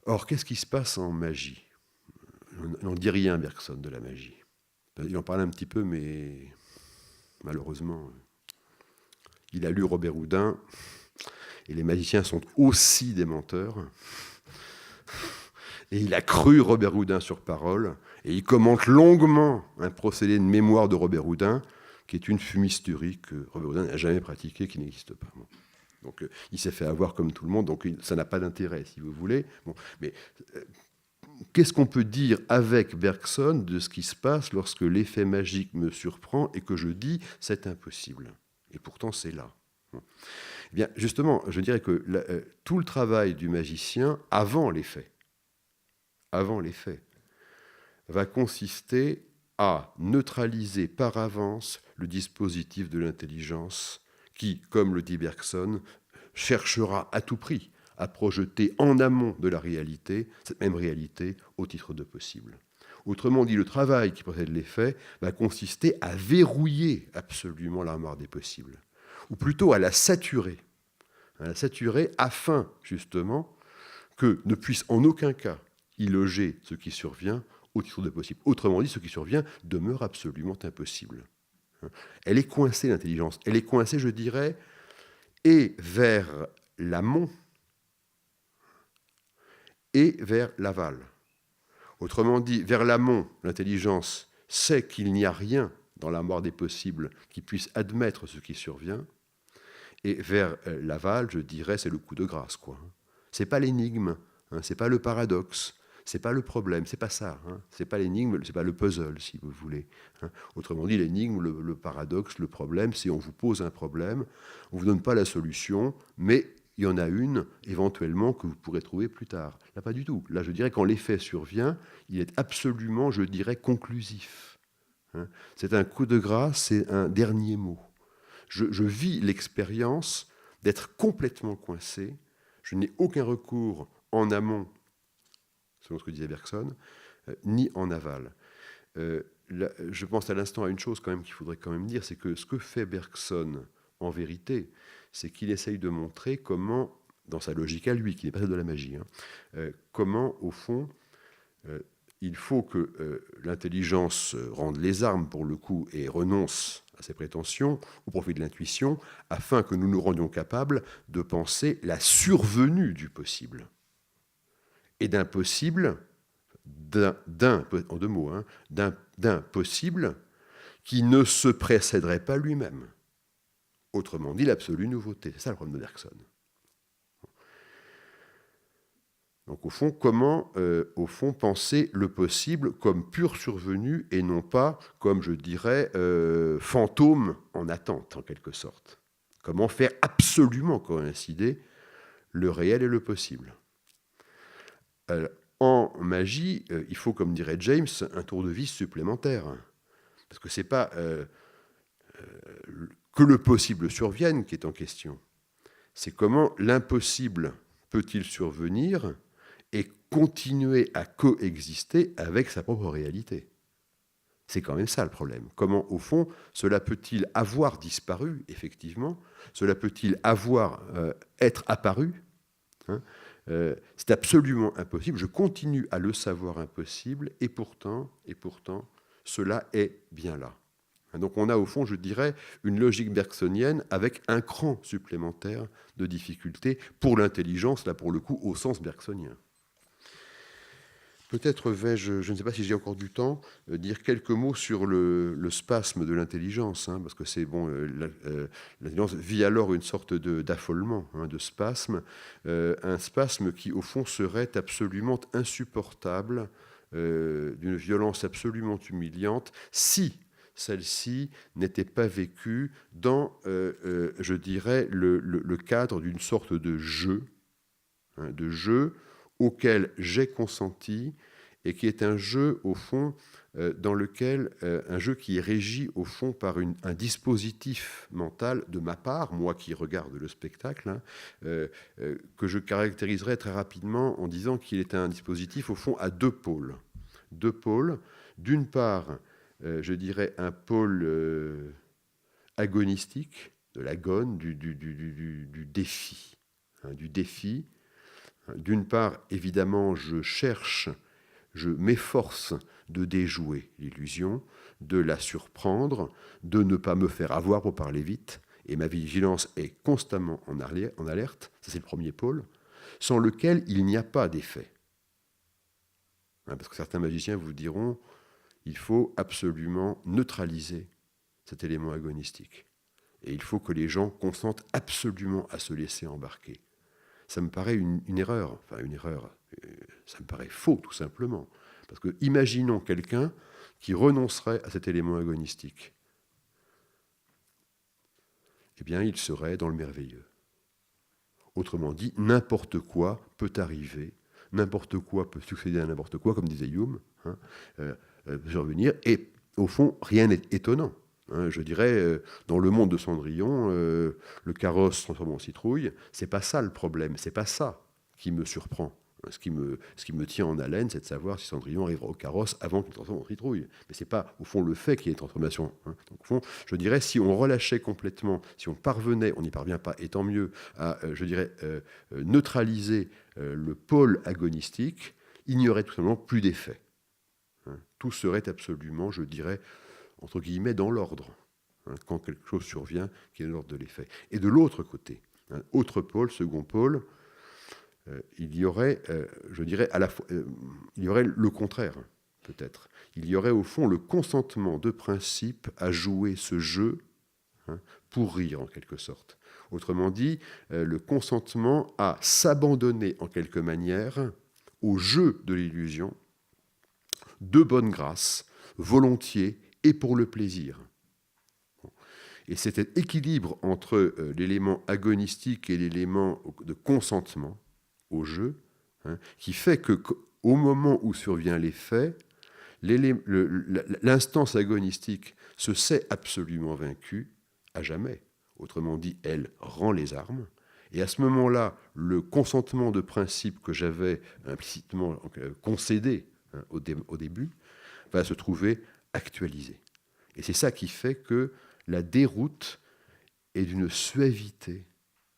Or, qu'est-ce qui se passe en magie ? On n'en dit rien, Bergson, de la magie. Il en parle un petit peu, mais malheureusement, il a lu Robert Houdin, et les magiciens sont aussi des menteurs. Et il a cru Robert Houdin sur parole, et il commente longuement un procédé de mémoire de Robert Houdin, qui est une fumisterie que Robert Houdin n'a jamais pratiquée, qui n'existe pas. Bon. Donc il s'est fait avoir comme tout le monde, donc ça n'a pas d'intérêt, si vous voulez. Bon, mais qu'est-ce qu'on peut dire avec Bergson de ce qui se passe lorsque l'effet magique me surprend et que je dis « c'est impossible ». Et pourtant, c'est là. Bon. Eh bien, justement, je dirais que tout le travail du magicien, avant l'effet, va consister à neutraliser par avance le dispositif de l'intelligence qui, comme le dit Bergson, cherchera à tout prix à projeter en amont de la réalité, cette même réalité, au titre de possible. Autrement dit, le travail qui précède l'effet va consister à verrouiller absolument l'armoire des possibles, ou plutôt à la saturer afin, justement, que ne puisse en aucun cas y loger ce qui survient au titre de possible. Autrement dit, ce qui survient demeure absolument impossible. Elle est coincée, l'intelligence. Elle est coincée, je dirais, et vers l'amont et vers l'aval. Autrement dit, vers l'amont, l'intelligence sait qu'il n'y a rien dans la mort des possibles qui puisse admettre ce qui survient, et vers l'aval, je dirais, c'est le coup de grâce, quoi. C'est pas l'énigme, c'est pas le paradoxe, c'est pas le problème, c'est pas ça. C'est pas l'énigme, c'est pas le puzzle, si vous voulez. Autrement dit, l'énigme, le paradoxe, le problème, c'est on vous pose un problème, on vous donne pas la solution, mais il y en a une, éventuellement, que vous pourrez trouver plus tard. Là, pas du tout. Là, je dirais, quand l'effet survient, il est absolument, je dirais, conclusif. C'est un coup de grâce, c'est un dernier mot. Je vis l'expérience d'être complètement coincé. Je n'ai aucun recours en amont, selon ce que disait Bergson, ni en aval. Je pense à l'instant à une chose quand même qu'il faudrait quand même dire, c'est que ce que fait Bergson, en vérité, c'est qu'il essaye de montrer comment, dans sa logique à lui, qui n'est pas celle de la magie, comment, au fond, il faut que l'intelligence rende les armes, pour le coup, et renonce à ses prétentions, au profit de l'intuition, afin que nous nous rendions capables de penser la survenue du possible. Et d'un possible, en deux mots, d'un possible qui ne se précéderait pas lui-même. Autrement dit, l'absolue nouveauté. C'est ça le problème de Bergson. Donc au fond, comment penser le possible comme pure survenue et non pas comme, je dirais, fantôme en attente, en quelque sorte. Comment faire absolument coïncider le réel et le possible. En magie, il faut, comme dirait James, un tour de vis supplémentaire. Parce que ce n'est pas que le possible survienne qui est en question. C'est comment l'impossible peut-il survenir et continuer à coexister avec sa propre réalité. C'est quand même ça le problème. Comment, au fond, cela peut-il avoir disparu, effectivement, cela peut-il être apparu, c'est absolument impossible. Je continue à le savoir impossible, et pourtant, cela est bien là. Donc on a, au fond, je dirais, une logique bergsonienne avec un cran supplémentaire de difficulté pour l'intelligence, là, pour le coup, au sens bergsonien. Peut-être vais-je, je ne sais pas si j'ai encore du temps, dire quelques mots sur le spasme de l'intelligence, hein, parce que c'est bon, l'intelligence vit alors une sorte d'affolement, hein, de spasme, un spasme qui au fond serait absolument insupportable, d'une violence absolument humiliante, si celle-ci n'était pas vécue dans, je dirais, le cadre d'une sorte de jeu, hein, de jeu auquel j'ai consenti et qui est un jeu, au fond, dans lequel, un jeu qui est régi, au fond, par un dispositif mental de ma part, moi qui regarde le spectacle, hein, que je caractériserais très rapidement en disant qu'il est un dispositif, au fond, à deux pôles. Deux pôles. D'une part, je dirais un pôle agonistique, de l'agone, du défi. Hein, du défi. D'une part, évidemment, je m'efforce de déjouer l'illusion, de la surprendre, de ne pas me faire avoir pour parler vite, et ma vigilance est constamment en alerte, ça c'est le premier pôle, sans lequel il n'y a pas d'effet. Hein, parce que certains magiciens vous diront, il faut absolument neutraliser cet élément agonistique. Et il faut que les gens consentent absolument à se laisser embarquer. Ça me paraît une erreur, enfin une erreur, ça me paraît faux tout simplement. Parce que imaginons quelqu'un qui renoncerait à cet élément agonistique. Eh bien, il serait dans le merveilleux. Autrement dit, n'importe quoi peut arriver, n'importe quoi peut succéder à n'importe quoi, comme disait Hume, hein, survenir, et au fond, rien n'est étonnant. Hein, je dirais, dans le monde de Cendrillon, le carrosse se transforme en citrouille, c'est pas ça le problème, c'est pas ça qui me surprend. Ce qui me tient en haleine, c'est de savoir si Cendrillon arrivera au carrosse avant qu'il se transforme en citrouille. Mais c'est pas, au fond, le fait qu'il y ait une transformation. Hein. Donc, au fond, je dirais, si on relâchait complètement, si on parvenait, on n'y parvient pas, et tant mieux, à, je dirais, neutraliser le pôle agonistique, il n'y aurait tout simplement plus d'effet. Hein. Tout serait absolument, je dirais, entre guillemets, dans l'ordre, hein, quand quelque chose survient qui est dans l'ordre de l'effet. Et de l'autre côté, hein, autre pôle, second pôle, il y aurait, je dirais, à la fois, il y aurait le contraire, peut-être. Il y aurait au fond le consentement de principe à jouer ce jeu, hein, pour rire en quelque sorte. Autrement dit, le consentement à s'abandonner en quelque manière au jeu de l'illusion, de bonne grâce, volontiers et pour le plaisir. Et cet équilibre entre l'élément agonistique et l'élément de consentement au jeu, hein, qui fait qu'au moment où survient l'effet, l'instance agonistique se sait absolument vaincue à jamais. Autrement dit, elle rend les armes. Et à ce moment-là, le consentement de principe que j'avais implicitement concédé, hein, au début, va se trouver actualisé. Et c'est ça qui fait que la déroute est d'une suavité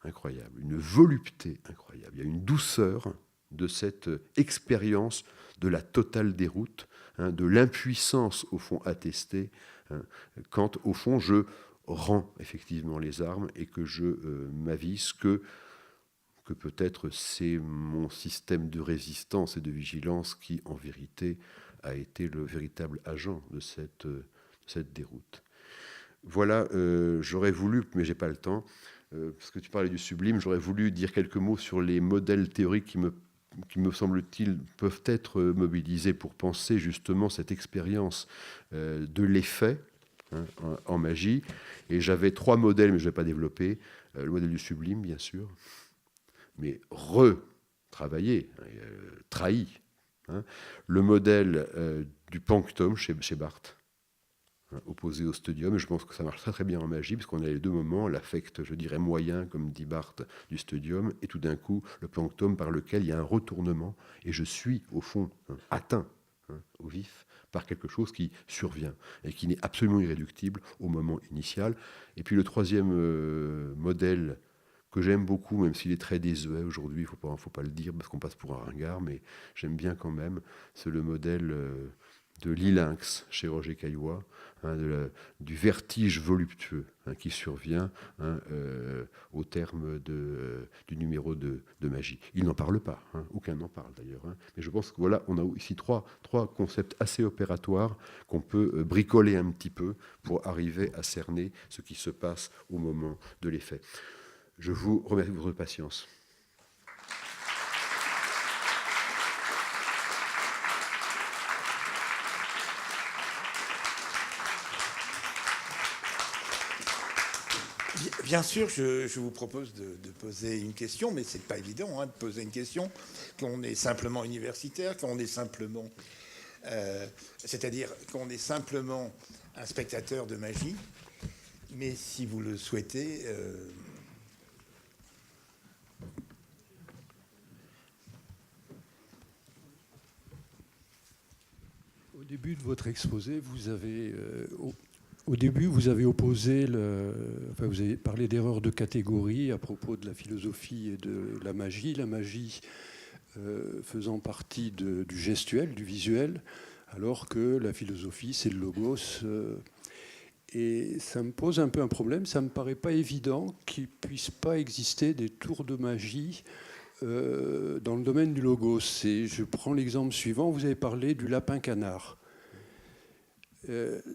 incroyable, une volupté incroyable. Il y a une douceur de cette expérience de la totale déroute, hein, de l'impuissance au fond attestée, hein, quand au fond je rends effectivement les armes et que je m'avise que peut-être c'est mon système de résistance et de vigilance qui en vérité a été le véritable agent de cette déroute. Voilà, j'aurais voulu, mais j'ai pas le temps, parce que tu parlais du sublime, j'aurais voulu dire quelques mots sur les modèles théoriques qui me semble-t-il, peuvent être mobilisés pour penser justement cette expérience de l'effet, hein, en magie. Et j'avais 3 modèles, mais je ne vais pas développer. Le modèle du sublime, bien sûr, mais retravaillé, trahi. Hein. Le modèle du Panctum chez Barthes, opposé au studium, et je pense que ça marche très très bien en magie, parce qu'on a les deux moments, l'affect, je dirais, moyen, comme dit Barthes, du studium, et tout d'un coup, le plancton par lequel il y a un retournement, et je suis, au fond, atteint, au vif, par quelque chose qui survient, et qui n'est absolument irréductible au moment initial. Et puis le troisième modèle, que j'aime beaucoup, même s'il est très désuet aujourd'hui, il faut pas le dire, parce qu'on passe pour un ringard, mais j'aime bien quand même, c'est le modèle de l'ilinx chez Roger Caillois, du vertige voluptueux qui survient au terme du numéro de magie. Il n'en parle pas, aucun n'en parle d'ailleurs. Mais je pense que voilà, on a ici trois concepts assez opératoires qu'on peut bricoler un petit peu pour arriver à cerner ce qui se passe au moment de l'effet. Je vous remercie de votre patience. Bien sûr, je vous propose de poser une question, mais ce n'est pas évident de poser une question, qu'on est simplement universitaire, qu'on est simplement... c'est-à-dire qu'on est simplement un spectateur de magie, mais si vous le souhaitez... Au début de votre exposé, vous avez... Au début, vous avez opposé, vous avez parlé d'erreurs de catégorie à propos de la philosophie et de la magie faisant partie du gestuel, du visuel, alors que la philosophie, c'est le logos. Et ça me pose un peu un problème. Ça ne me paraît pas évident qu'il ne puisse pas exister des tours de magie dans le domaine du logos. Je prends l'exemple suivant. Vous avez parlé du lapin-canard.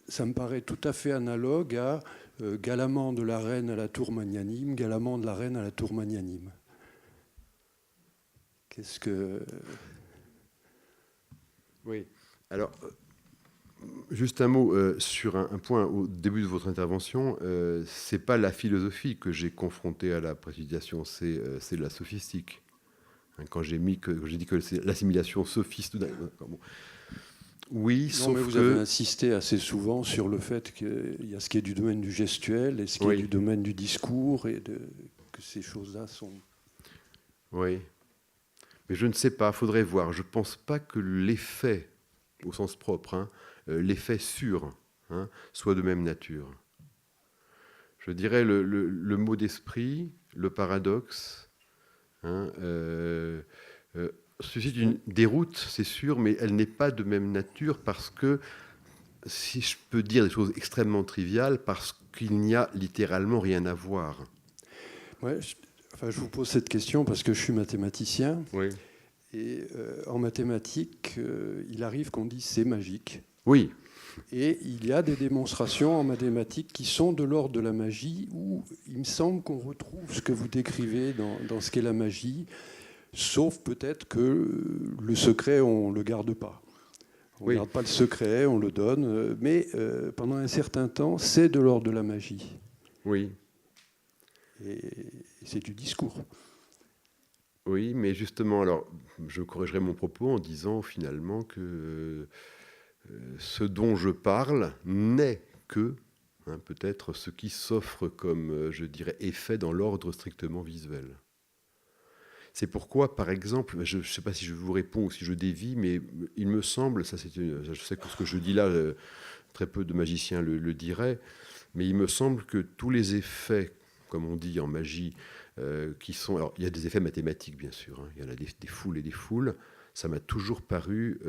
Ça me paraît tout à fait analogue à Galamand de la reine à la tour magnanime, Galamand de la reine à la tour magnanime. Qu'est-ce que... Oui, alors, juste un mot sur un point au début de votre intervention. Ce n'est pas la philosophie que j'ai confrontée à la précipitation, c'est la sophistique. Quand j'ai dit que c'est l'assimilation sophiste... Bon. Oui, non, mais vous avez insisté assez souvent sur le fait qu'il y a ce qui est du domaine du gestuel et ce qui est du domaine du discours, et que ces choses-là sont... Oui, mais je ne sais pas, il faudrait voir. Je ne pense pas que l'effet, au sens propre, l'effet sûr, soit de même nature. Je dirais le mot d'esprit, le paradoxe, suscite une déroute, c'est sûr, mais elle n'est pas de même nature parce que, si je peux dire des choses extrêmement triviales, parce qu'il n'y a littéralement rien à voir. Ouais, je vous pose cette question parce que je suis mathématicien. Oui. Et en mathématiques, il arrive qu'on dise c'est magique. Oui. Et il y a des démonstrations en mathématiques qui sont de l'ordre de la magie, où il me semble qu'on retrouve ce que vous décrivez dans ce qu'est la magie. Sauf peut-être que le secret, on ne le garde pas. On ne garde pas le secret, on le donne. Mais pendant un certain temps, c'est de l'ordre de la magie. Oui. Et c'est du discours. Oui, mais justement, alors, je corrigerai mon propos en disant finalement que ce dont je parle n'est que peut-être ce qui s'offre comme, je dirais, effet dans l'ordre strictement visuel. C'est pourquoi, par exemple, je ne sais pas si je vous réponds ou si je dévie, mais il me semble, je sais que ce que je dis là, très peu de magiciens le diraient, mais il me semble que tous les effets, comme on dit en magie, qui sont... Alors, il y a des effets mathématiques, bien sûr, il y en a des foules et des foules, ça m'a toujours paru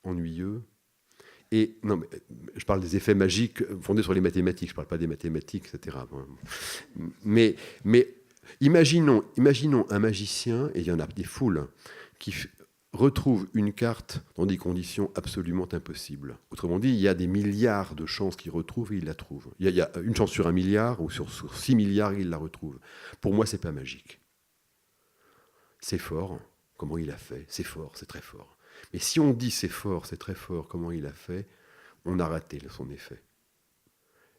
ennuyeux. Et non, mais je parle des effets magiques fondés sur les mathématiques, je ne parle pas des mathématiques, etc. Mais imaginons un magicien, et il y en a des foules, qui retrouve une carte dans des conditions absolument impossibles. Autrement dit, il y a des milliards de chances qu'il retrouve et il la trouve. Il y a une chance sur 1 milliard ou sur 6 milliards, il la retrouve. Pour moi, ce n'est pas magique. C'est fort. Comment il a fait? C'est fort, c'est très fort. Mais si on dit c'est fort, c'est très fort, comment il a fait, on a raté son effet.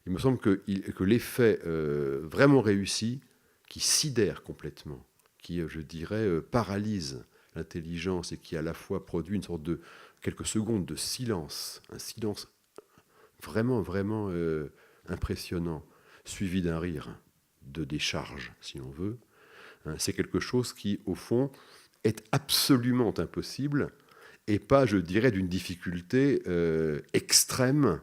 Il me semble que l'effet vraiment réussi, qui sidère complètement, qui, je dirais, paralyse l'intelligence et qui à la fois produit une sorte de quelques secondes de silence, un silence vraiment, vraiment impressionnant, suivi d'un rire, de décharge, si on veut. C'est quelque chose qui, au fond, est absolument impossible et pas, je dirais, d'une difficulté extrême.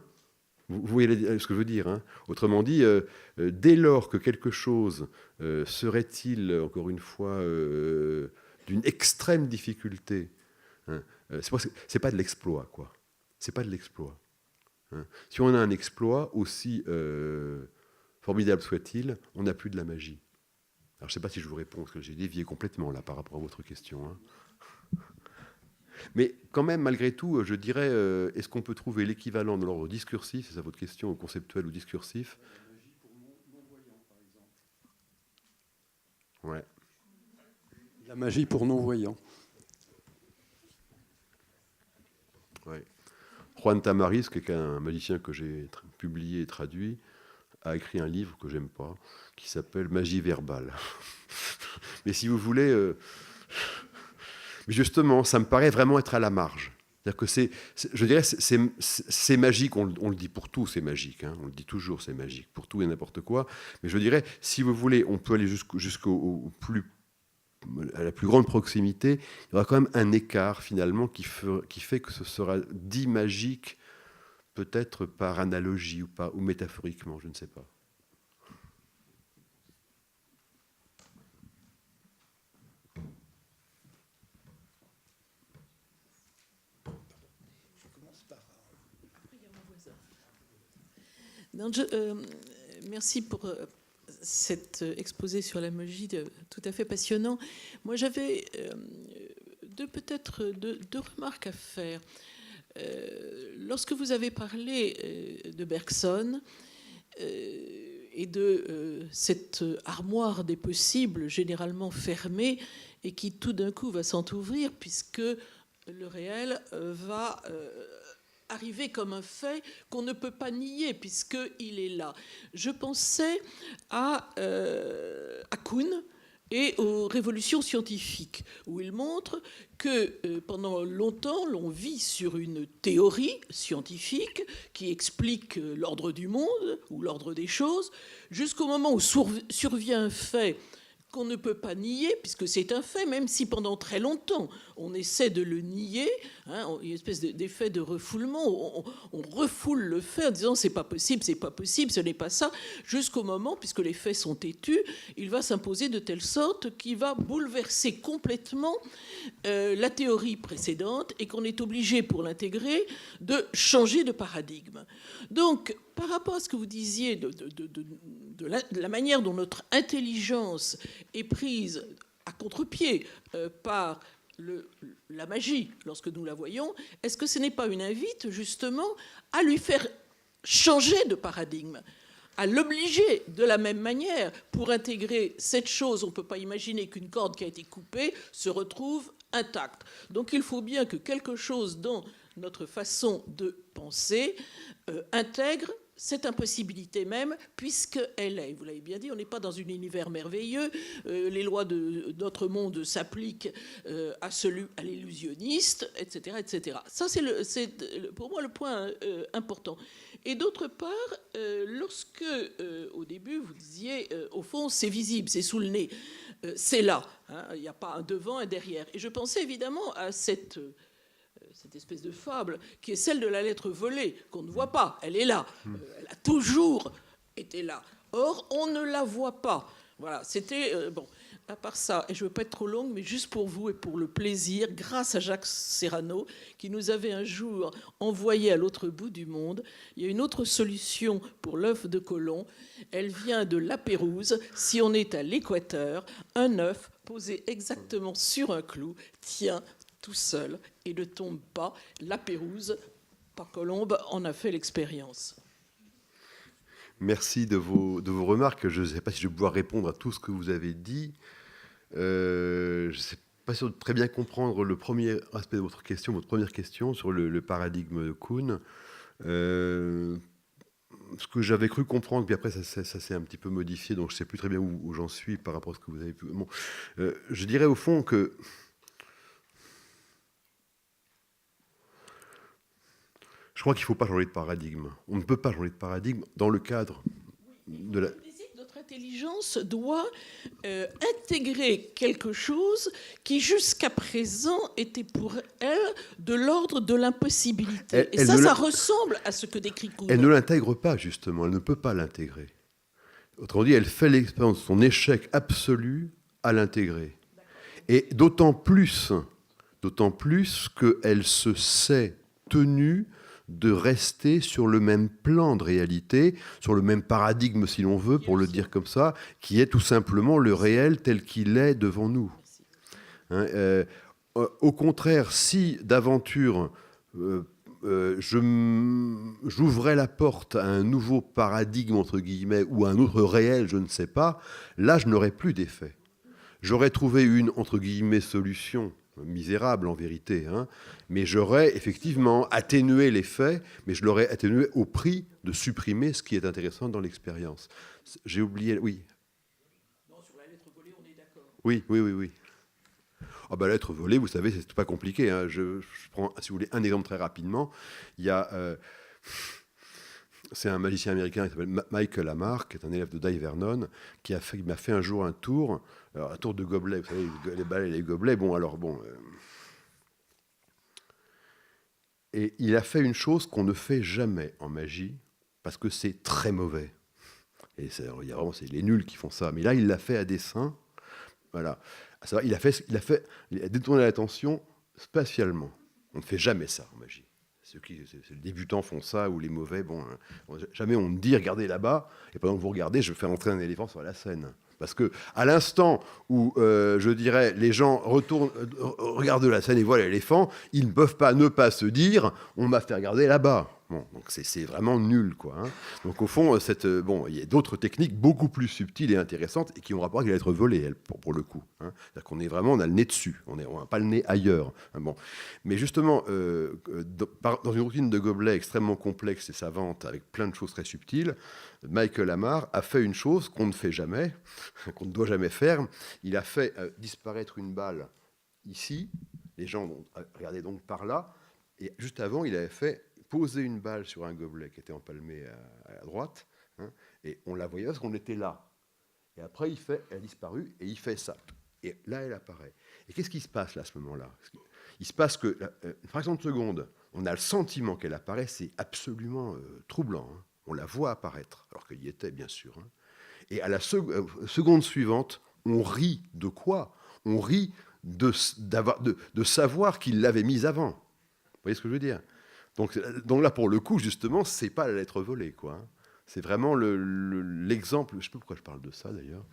Vous voyez ce que je veux dire, Autrement dit, dès lors que quelque chose serait-il, encore une fois, d'une extrême difficulté, Hein. C'est pas de l'exploit, quoi. C'est pas de l'exploit. Hein. Si on a un exploit, aussi formidable soit-il, on n'a plus de la magie. Alors, je ne sais pas si je vous réponds, parce que j'ai dévié complètement là par rapport à votre question. Hein. Mais quand même, malgré tout, je dirais, est-ce qu'on peut trouver l'équivalent de l'ordre discursif, c'est ça votre question, conceptuel ou discursif? La magie pour non-voyants, par exemple. Ouais. La magie pour non-voyants. Ouais. Juan Tamariz, qui est un magicien que j'ai publié et traduit, a écrit un livre que j'aime pas, qui s'appelle Magie verbale. Mais si vous voulez, justement, ça me paraît vraiment être à la marge. C'est-à-dire que je dirais, c'est magique. On le dit pour tout, c'est magique. Hein, on le dit toujours, c'est magique pour tout et n'importe quoi. Mais je dirais, si vous voulez, on peut aller à la plus grande proximité. Il y aura quand même un écart finalement qui fait que ce sera dit magique. Peut-être par analogie ou métaphoriquement, je ne sais pas. Je commence par... Non, merci pour cet exposé sur la magie, tout à fait passionnant. Moi, j'avais deux remarques à faire. Lorsque vous avez parlé de Bergson et de cette armoire des possibles généralement fermée et qui tout d'un coup va s'entrouvrir puisque le réel va arriver comme un fait qu'on ne peut pas nier puisqu'il est là. Je pensais à Kuhn et aux révolutions scientifiques, où il montre que pendant longtemps, l'on vit sur une théorie scientifique qui explique l'ordre du monde ou l'ordre des choses, jusqu'au moment où survient un fait qu'on ne peut pas nier, puisque c'est un fait, même si pendant très longtemps, on essaie de le nier, hein, il y a une espèce d'effet de refoulement, on refoule le fait en disant c'est pas possible, ce n'est pas ça, jusqu'au moment, puisque les faits sont têtus, il va s'imposer de telle sorte qu'il va bouleverser complètement la théorie précédente et qu'on est obligé, pour l'intégrer, de changer de paradigme. Donc, par rapport à ce que vous disiez de la manière dont notre intelligence est prise à contre-pied par la magie lorsque nous la voyons, est-ce que ce n'est pas une invite justement à lui faire changer de paradigme, à l'obliger de la même manière pour intégrer cette chose? On ne peut pas imaginer qu'une corde qui a été coupée se retrouve intacte. Donc il faut bien que quelque chose dans notre façon de penser intègre cette impossibilité même, puisqu'elle est, vous l'avez bien dit, on n'est pas dans un univers merveilleux, les lois de notre monde s'appliquent à l'illusionniste, etc., etc. Ça, c'est pour moi le point important. Et d'autre part, lorsque, au début, vous disiez, au fond, c'est visible, c'est sous le nez, c'est là, hein, il n'y a pas un devant, un derrière. Et je pensais évidemment à cette espèce de fable qui est celle de la lettre volée, qu'on ne voit pas, elle est là, elle a toujours été là. Or, on ne la voit pas. Voilà, c'était... bon, à part ça, et je ne veux pas être trop longue, mais juste pour vous et pour le plaisir, grâce à Jacques Serrano, qui nous avait un jour envoyé à l'autre bout du monde, il y a une autre solution pour l'œuf de Colomb. Elle vient de La Pérouse. Si on est à l'équateur, un œuf posé exactement sur un clou tient tout seul et ne tombe pas. La Pérouse, par Colombe, en a fait l'expérience. Merci de vos remarques. Je ne sais pas si je vais pouvoir répondre à tout ce que vous avez dit. Je ne suis pas sûr de très bien comprendre le premier aspect de votre première question sur le paradigme de Kuhn. Ce que j'avais cru comprendre, puis après ça s'est un petit peu modifié, donc je ne sais plus très bien où j'en suis par rapport à ce que vous avez pu... Bon, je dirais au fond que je crois qu'il ne faut pas changer de paradigme. On ne peut pas changer de paradigme dans le cadre de la... Notre intelligence doit intégrer quelque chose qui, jusqu'à présent, était pour elle de l'ordre de l'impossibilité. Et ça ressemble à ce que décrit Kuhn. Elle ne l'intègre pas, justement. Elle ne peut pas l'intégrer. Autrement dit, elle fait l'expérience de son échec absolu à l'intégrer. Et d'autant plus d'autant plus qu'elle se sait tenue de rester sur le même plan de réalité, sur le même paradigme, si l'on veut, pour le dire comme ça, qui est tout simplement le réel tel qu'il est devant nous. Hein, au contraire, si d'aventure j'ouvrais la porte à un nouveau paradigme, entre guillemets, ou à un autre réel, je ne sais pas, là, je n'aurais plus d'effet. J'aurais trouvé une, entre guillemets, solution misérable en vérité, hein, mais j'aurais effectivement atténué l'effet, mais je l'aurais atténué au prix de supprimer ce qui est intéressant dans l'expérience. J'ai oublié... Oui. Non, sur la lettre volée, on est d'accord. Oui. Ah ben, la lettre volée, vous savez, c'est pas compliqué. Hein. Je prends, si vous voulez, un exemple très rapidement. Il y a... c'est un magicien américain qui s'appelle Michael Lamar, qui est un élève de Dai Vernon, qui m'a fait un jour un tour de gobelet. Vous savez, les balles et les gobelets. Et il a fait une chose qu'on ne fait jamais en magie, parce que c'est très mauvais. Et c'est les nuls qui font ça. Mais là, il l'a fait à dessein. Voilà. Il a détourné l'attention spatialement. On ne fait jamais ça en magie. Les débutants font ça, ou les mauvais, jamais on me dit regardez là-bas, et pendant que vous regardez, je fais entrer un éléphant sur la scène. Parce que à l'instant où, je dirais, les gens regardent la scène et voient l'éléphant, ils ne peuvent pas ne pas se dire on m'a fait regarder là-bas. Bon, donc c'est vraiment nul, quoi. Hein. Donc au fond, il y a d'autres techniques beaucoup plus subtiles et intéressantes et qui ont rapport avec la lettre volée, pour le coup. Hein. C'est-à-dire qu'on est vraiment, on a le nez dessus, on n'a pas le nez ailleurs. Hein, bon. Mais justement, dans une routine de gobelet extrêmement complexe et savante, avec plein de choses très subtiles, Michael Lamar a fait une chose qu'on ne fait jamais, qu'on ne doit jamais faire. Il a fait disparaître une balle ici. Les gens vont regarder donc par là. Et juste avant, il avait fait poser une balle sur un gobelet qui était empalmé à droite, hein, et on la voyait parce qu'on était là. Et après, elle a disparu, et il fait ça. Et là, elle apparaît. Et qu'est-ce qui se passe là, à ce moment-là ? Il se passe que, une fraction de seconde, on a le sentiment qu'elle apparaît, c'est absolument troublant. Hein. On la voit apparaître, alors qu'elle y était, bien sûr. Hein. Et à la seconde suivante, on rit de quoi ? On rit de savoir qu'il l'avait mise avant. Vous voyez ce que je veux dire ? Donc là, pour le coup, justement, c'est pas la lettre volée, quoi. Hein. C'est vraiment l'exemple. Je sais pas pourquoi je parle de ça, d'ailleurs.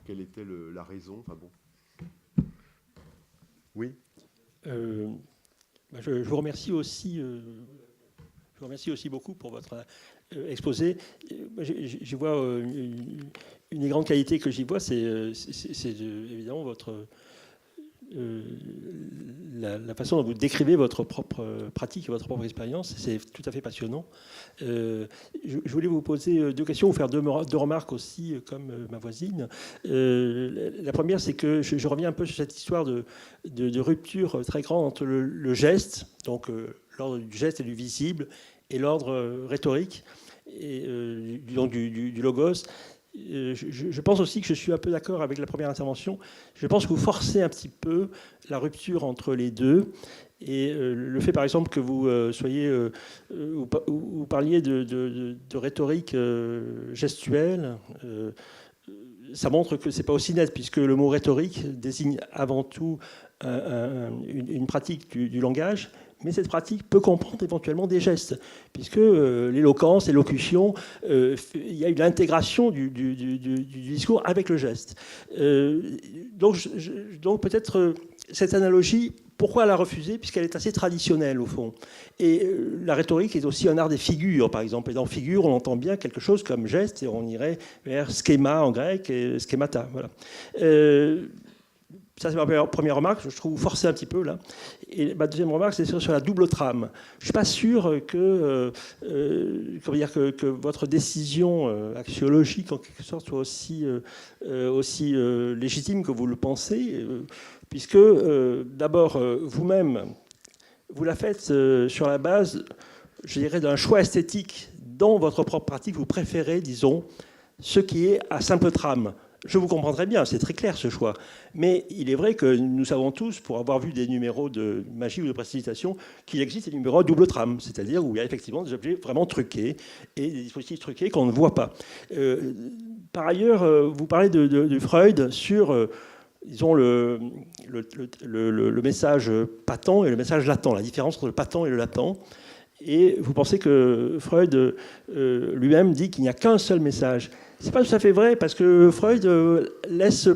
Quelle était la raison ? Enfin bon. Oui. Je vous remercie aussi. Je vous remercie aussi beaucoup pour votre exposé. J'y vois une des grandes qualités que j'y vois, c'est évidemment votre la façon dont vous décrivez votre propre pratique et votre propre expérience. C'est tout à fait passionnant. Je voulais vous poser deux questions, vous faire deux remarques aussi, comme ma voisine. La première, c'est que je reviens un peu sur cette histoire de rupture très grande entre le geste, donc l'ordre du geste et du visible, et l'ordre rhétorique, et donc du logos. Je pense aussi que je suis un peu d'accord avec la première intervention. Je pense que vous forcez un petit peu la rupture entre les deux. Et le fait, par exemple, que vous vous parliez de rhétorique gestuelle, ça montre que ce n'est pas aussi net, puisque le mot rhétorique désigne avant tout une pratique du langage. Mais cette pratique peut comprendre éventuellement des gestes, puisque l'éloquence, l'élocution, il y a eu l'intégration du discours avec le geste. Donc peut-être cette analogie, pourquoi la refuser ? Puisqu'elle est assez traditionnelle au fond. Et la rhétorique est aussi un art des figures, par exemple. Et dans figure, on entend bien quelque chose comme geste, et on irait vers schéma en grec et schémata. Voilà. Ça, c'est ma première remarque. Je trouve vous forcez un petit peu, là. Et ma deuxième remarque, c'est sur la double trame. Je ne suis pas sûr que votre décision axiologique, en quelque sorte, soit aussi légitime que vous le pensez, puisque, d'abord, vous-même, vous la faites sur la base, je dirais, d'un choix esthétique dans votre propre pratique. Vous préférez, disons, ce qui est à simple trame. Je vous comprendrai bien, c'est très clair ce choix. Mais il est vrai que nous savons tous, pour avoir vu des numéros de magie ou de précipitation, qu'il existe des numéros à double trame, c'est-à-dire où il y a effectivement des objets vraiment truqués et des dispositifs truqués qu'on ne voit pas. Par ailleurs, vous parlez de Freud sur disons, le message patent et le message latent, la différence entre le patent et le latent. Et vous pensez que Freud lui-même dit qu'il n'y a qu'un seul message. Ce n'est pas tout à fait vrai, parce que Freud laisse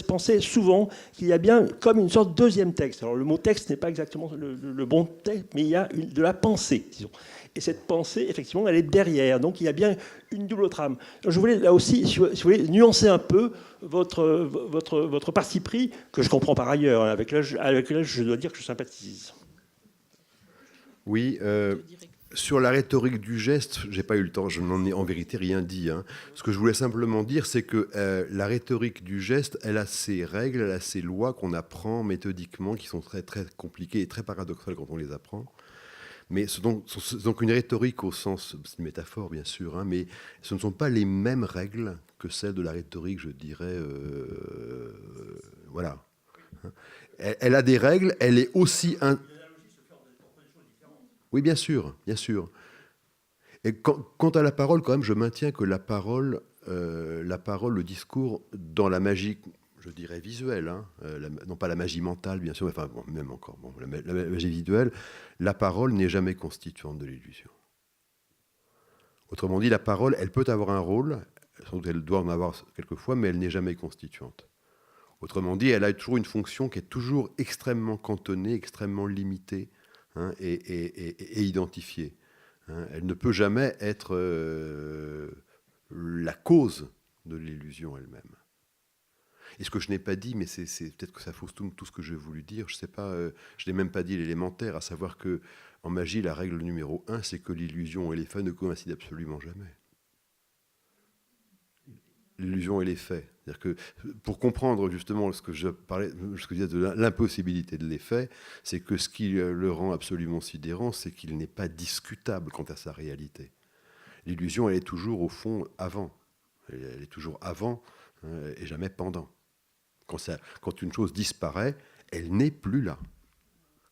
penser souvent qu'il y a bien comme une sorte de deuxième texte. Alors le mot texte n'est pas exactement le bon texte, mais il y a de la pensée, disons. Et cette pensée, effectivement, elle est derrière. Donc il y a bien une double trame. Je voulais là aussi, si vous voulez, nuancer un peu votre parti pris, que je comprends par ailleurs, avec lequel je dois dire que je sympathise. Oui, sur la rhétorique du geste, je n'ai pas eu le temps, je n'en ai en vérité rien dit. Hein. Ce que je voulais simplement dire, c'est que la rhétorique du geste, elle a ses règles, elle a ses lois qu'on apprend méthodiquement, qui sont très, très compliquées et très paradoxales quand on les apprend. Mais c'est donc une rhétorique au sens, c'est une métaphore bien sûr, hein, mais ce ne sont pas les mêmes règles que celles de la rhétorique, je dirais, voilà. Elle a des règles, elle est aussi... Oui, bien sûr, bien sûr. Et quant à la parole, quand même, je maintiens que la parole, le discours, dans la magie, je dirais visuelle, hein, non pas la magie mentale, bien sûr, mais enfin, bon, même encore, bon, la magie visuelle, la parole n'est jamais constituante de l'illusion. Autrement dit, la parole, elle peut avoir un rôle, sans doute elle doit en avoir quelquefois, mais elle n'est jamais constituante. Autrement dit, elle a toujours une fonction qui est toujours extrêmement cantonnée, extrêmement limitée, hein, et identifiée. Hein. Elle ne peut jamais être la cause de l'illusion elle-même. Et ce que je n'ai pas dit, mais c'est peut-être que ça fausse tout ce que j'ai voulu dire, je ne sais pas, je n'ai même pas dit l'élémentaire, à savoir qu'en magie, la règle numéro 1, c'est que l'illusion et les faits ne coïncident absolument jamais. L'illusion et les faits. C'est-à-dire que pour comprendre justement ce que je disais de l'impossibilité de l'effet, c'est que ce qui le rend absolument sidérant, c'est qu'il n'est pas discutable quant à sa réalité. L'illusion, elle est toujours au fond avant. Elle est toujours avant et jamais pendant. Quand une chose disparaît, elle n'est plus là.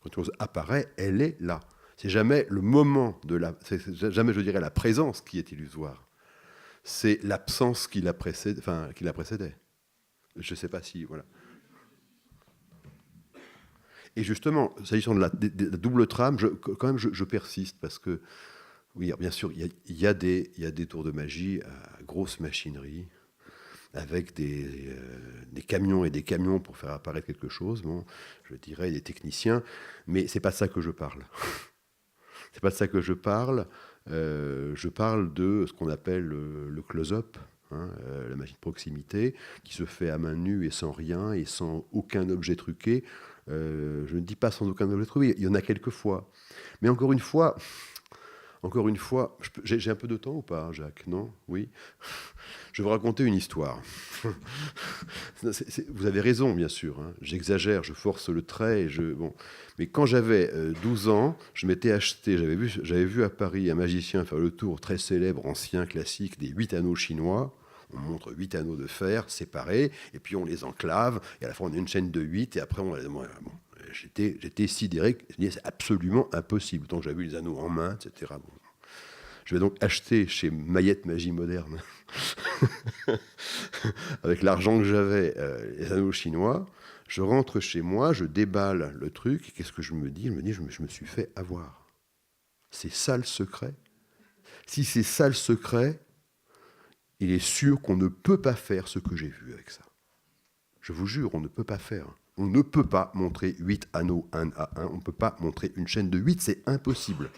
Quand une chose apparaît, elle est là. C'est jamais le moment c'est jamais, je dirais, la présence qui est illusoire. C'est l'absence qui la précédait. Je ne sais pas si... Voilà. Et justement, s'agissant de la double trame, je persiste, parce que, oui, bien sûr, il y a des tours de magie à grosse machinerie, avec des camions et des camions pour faire apparaître quelque chose, bon, je dirais des techniciens, mais ce n'est pas de ça que je parle. C'est pas de ça que je parle. Je parle de ce qu'on appelle le close-up, hein, la magie de proximité, qui se fait à main nue et sans rien, et sans aucun objet truqué. Je ne dis pas sans aucun objet truqué, il y en a quelques fois. Mais encore une fois, j'ai un peu de temps ou pas, Jacques? Non? Oui? Je vais vous raconter une histoire. Vous avez raison, bien sûr. Hein. J'exagère, je force le trait. Bon. Mais quand j'avais 12 ans, je m'étais acheté, j'avais vu à Paris un magicien faire le tour très célèbre, ancien, classique, des 8 anneaux chinois. On montre 8 anneaux de fer séparés, et puis on les enclave, et à la fin on a une chaîne de 8, et après on... Bon, j'étais sidéré, c'est absolument impossible, tant que j'avais vu les anneaux en main, etc. Bon. Je vais donc acheter chez Mayette Magie Moderne, avec l'argent que j'avais, les anneaux chinois. Je rentre chez moi, je déballe le truc, qu'est-ce que je me dis? Je me suis fait avoir. C'est ça le secret. Si c'est ça le secret, il est sûr qu'on ne peut pas faire ce que j'ai vu avec ça. Je vous jure, on ne peut pas faire. On ne peut pas montrer 8 anneaux 1 à 1. On ne peut pas montrer une chaîne de 8, c'est impossible.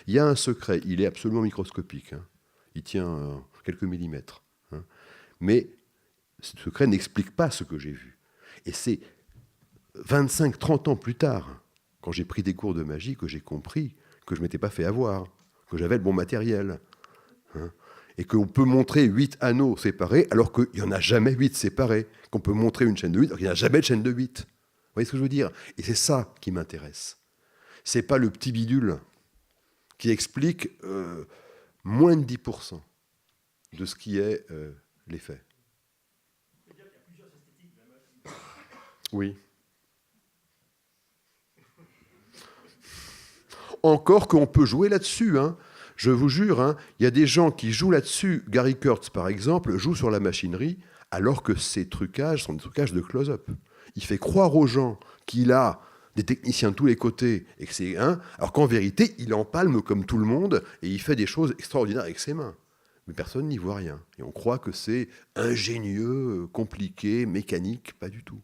Il y a un secret, il est absolument microscopique. Hein. Il tient quelques millimètres. Hein. Mais ce secret n'explique pas ce que j'ai vu. Et c'est 25-30 ans plus tard, quand j'ai pris des cours de magie, que j'ai compris que je ne m'étais pas fait avoir, que j'avais le bon matériel. Hein. Et qu'on peut montrer 8 anneaux séparés, alors qu'il n'y en a jamais 8 séparés. Qu'on peut montrer une chaîne de 8, alors qu'il n'y a jamais de chaîne de 8. Vous voyez ce que je veux dire? Et c'est ça qui m'intéresse. Ce n'est pas le petit bidule qui explique moins de 10% de ce qui est l'effet. Oui. Encore qu'on peut jouer là-dessus, hein. Je vous jure, hein, il y a des gens qui jouent là-dessus. Gary Kurtz, par exemple, joue sur la machinerie alors que ces trucages sont des trucages de close-up. Il fait croire aux gens qu'il a des techniciens de tous les côtés, et que c'est alors qu'en vérité, il empalme comme tout le monde, et il fait des choses extraordinaires avec ses mains. Mais personne n'y voit rien. Et on croit que c'est ingénieux, compliqué, mécanique, pas du tout.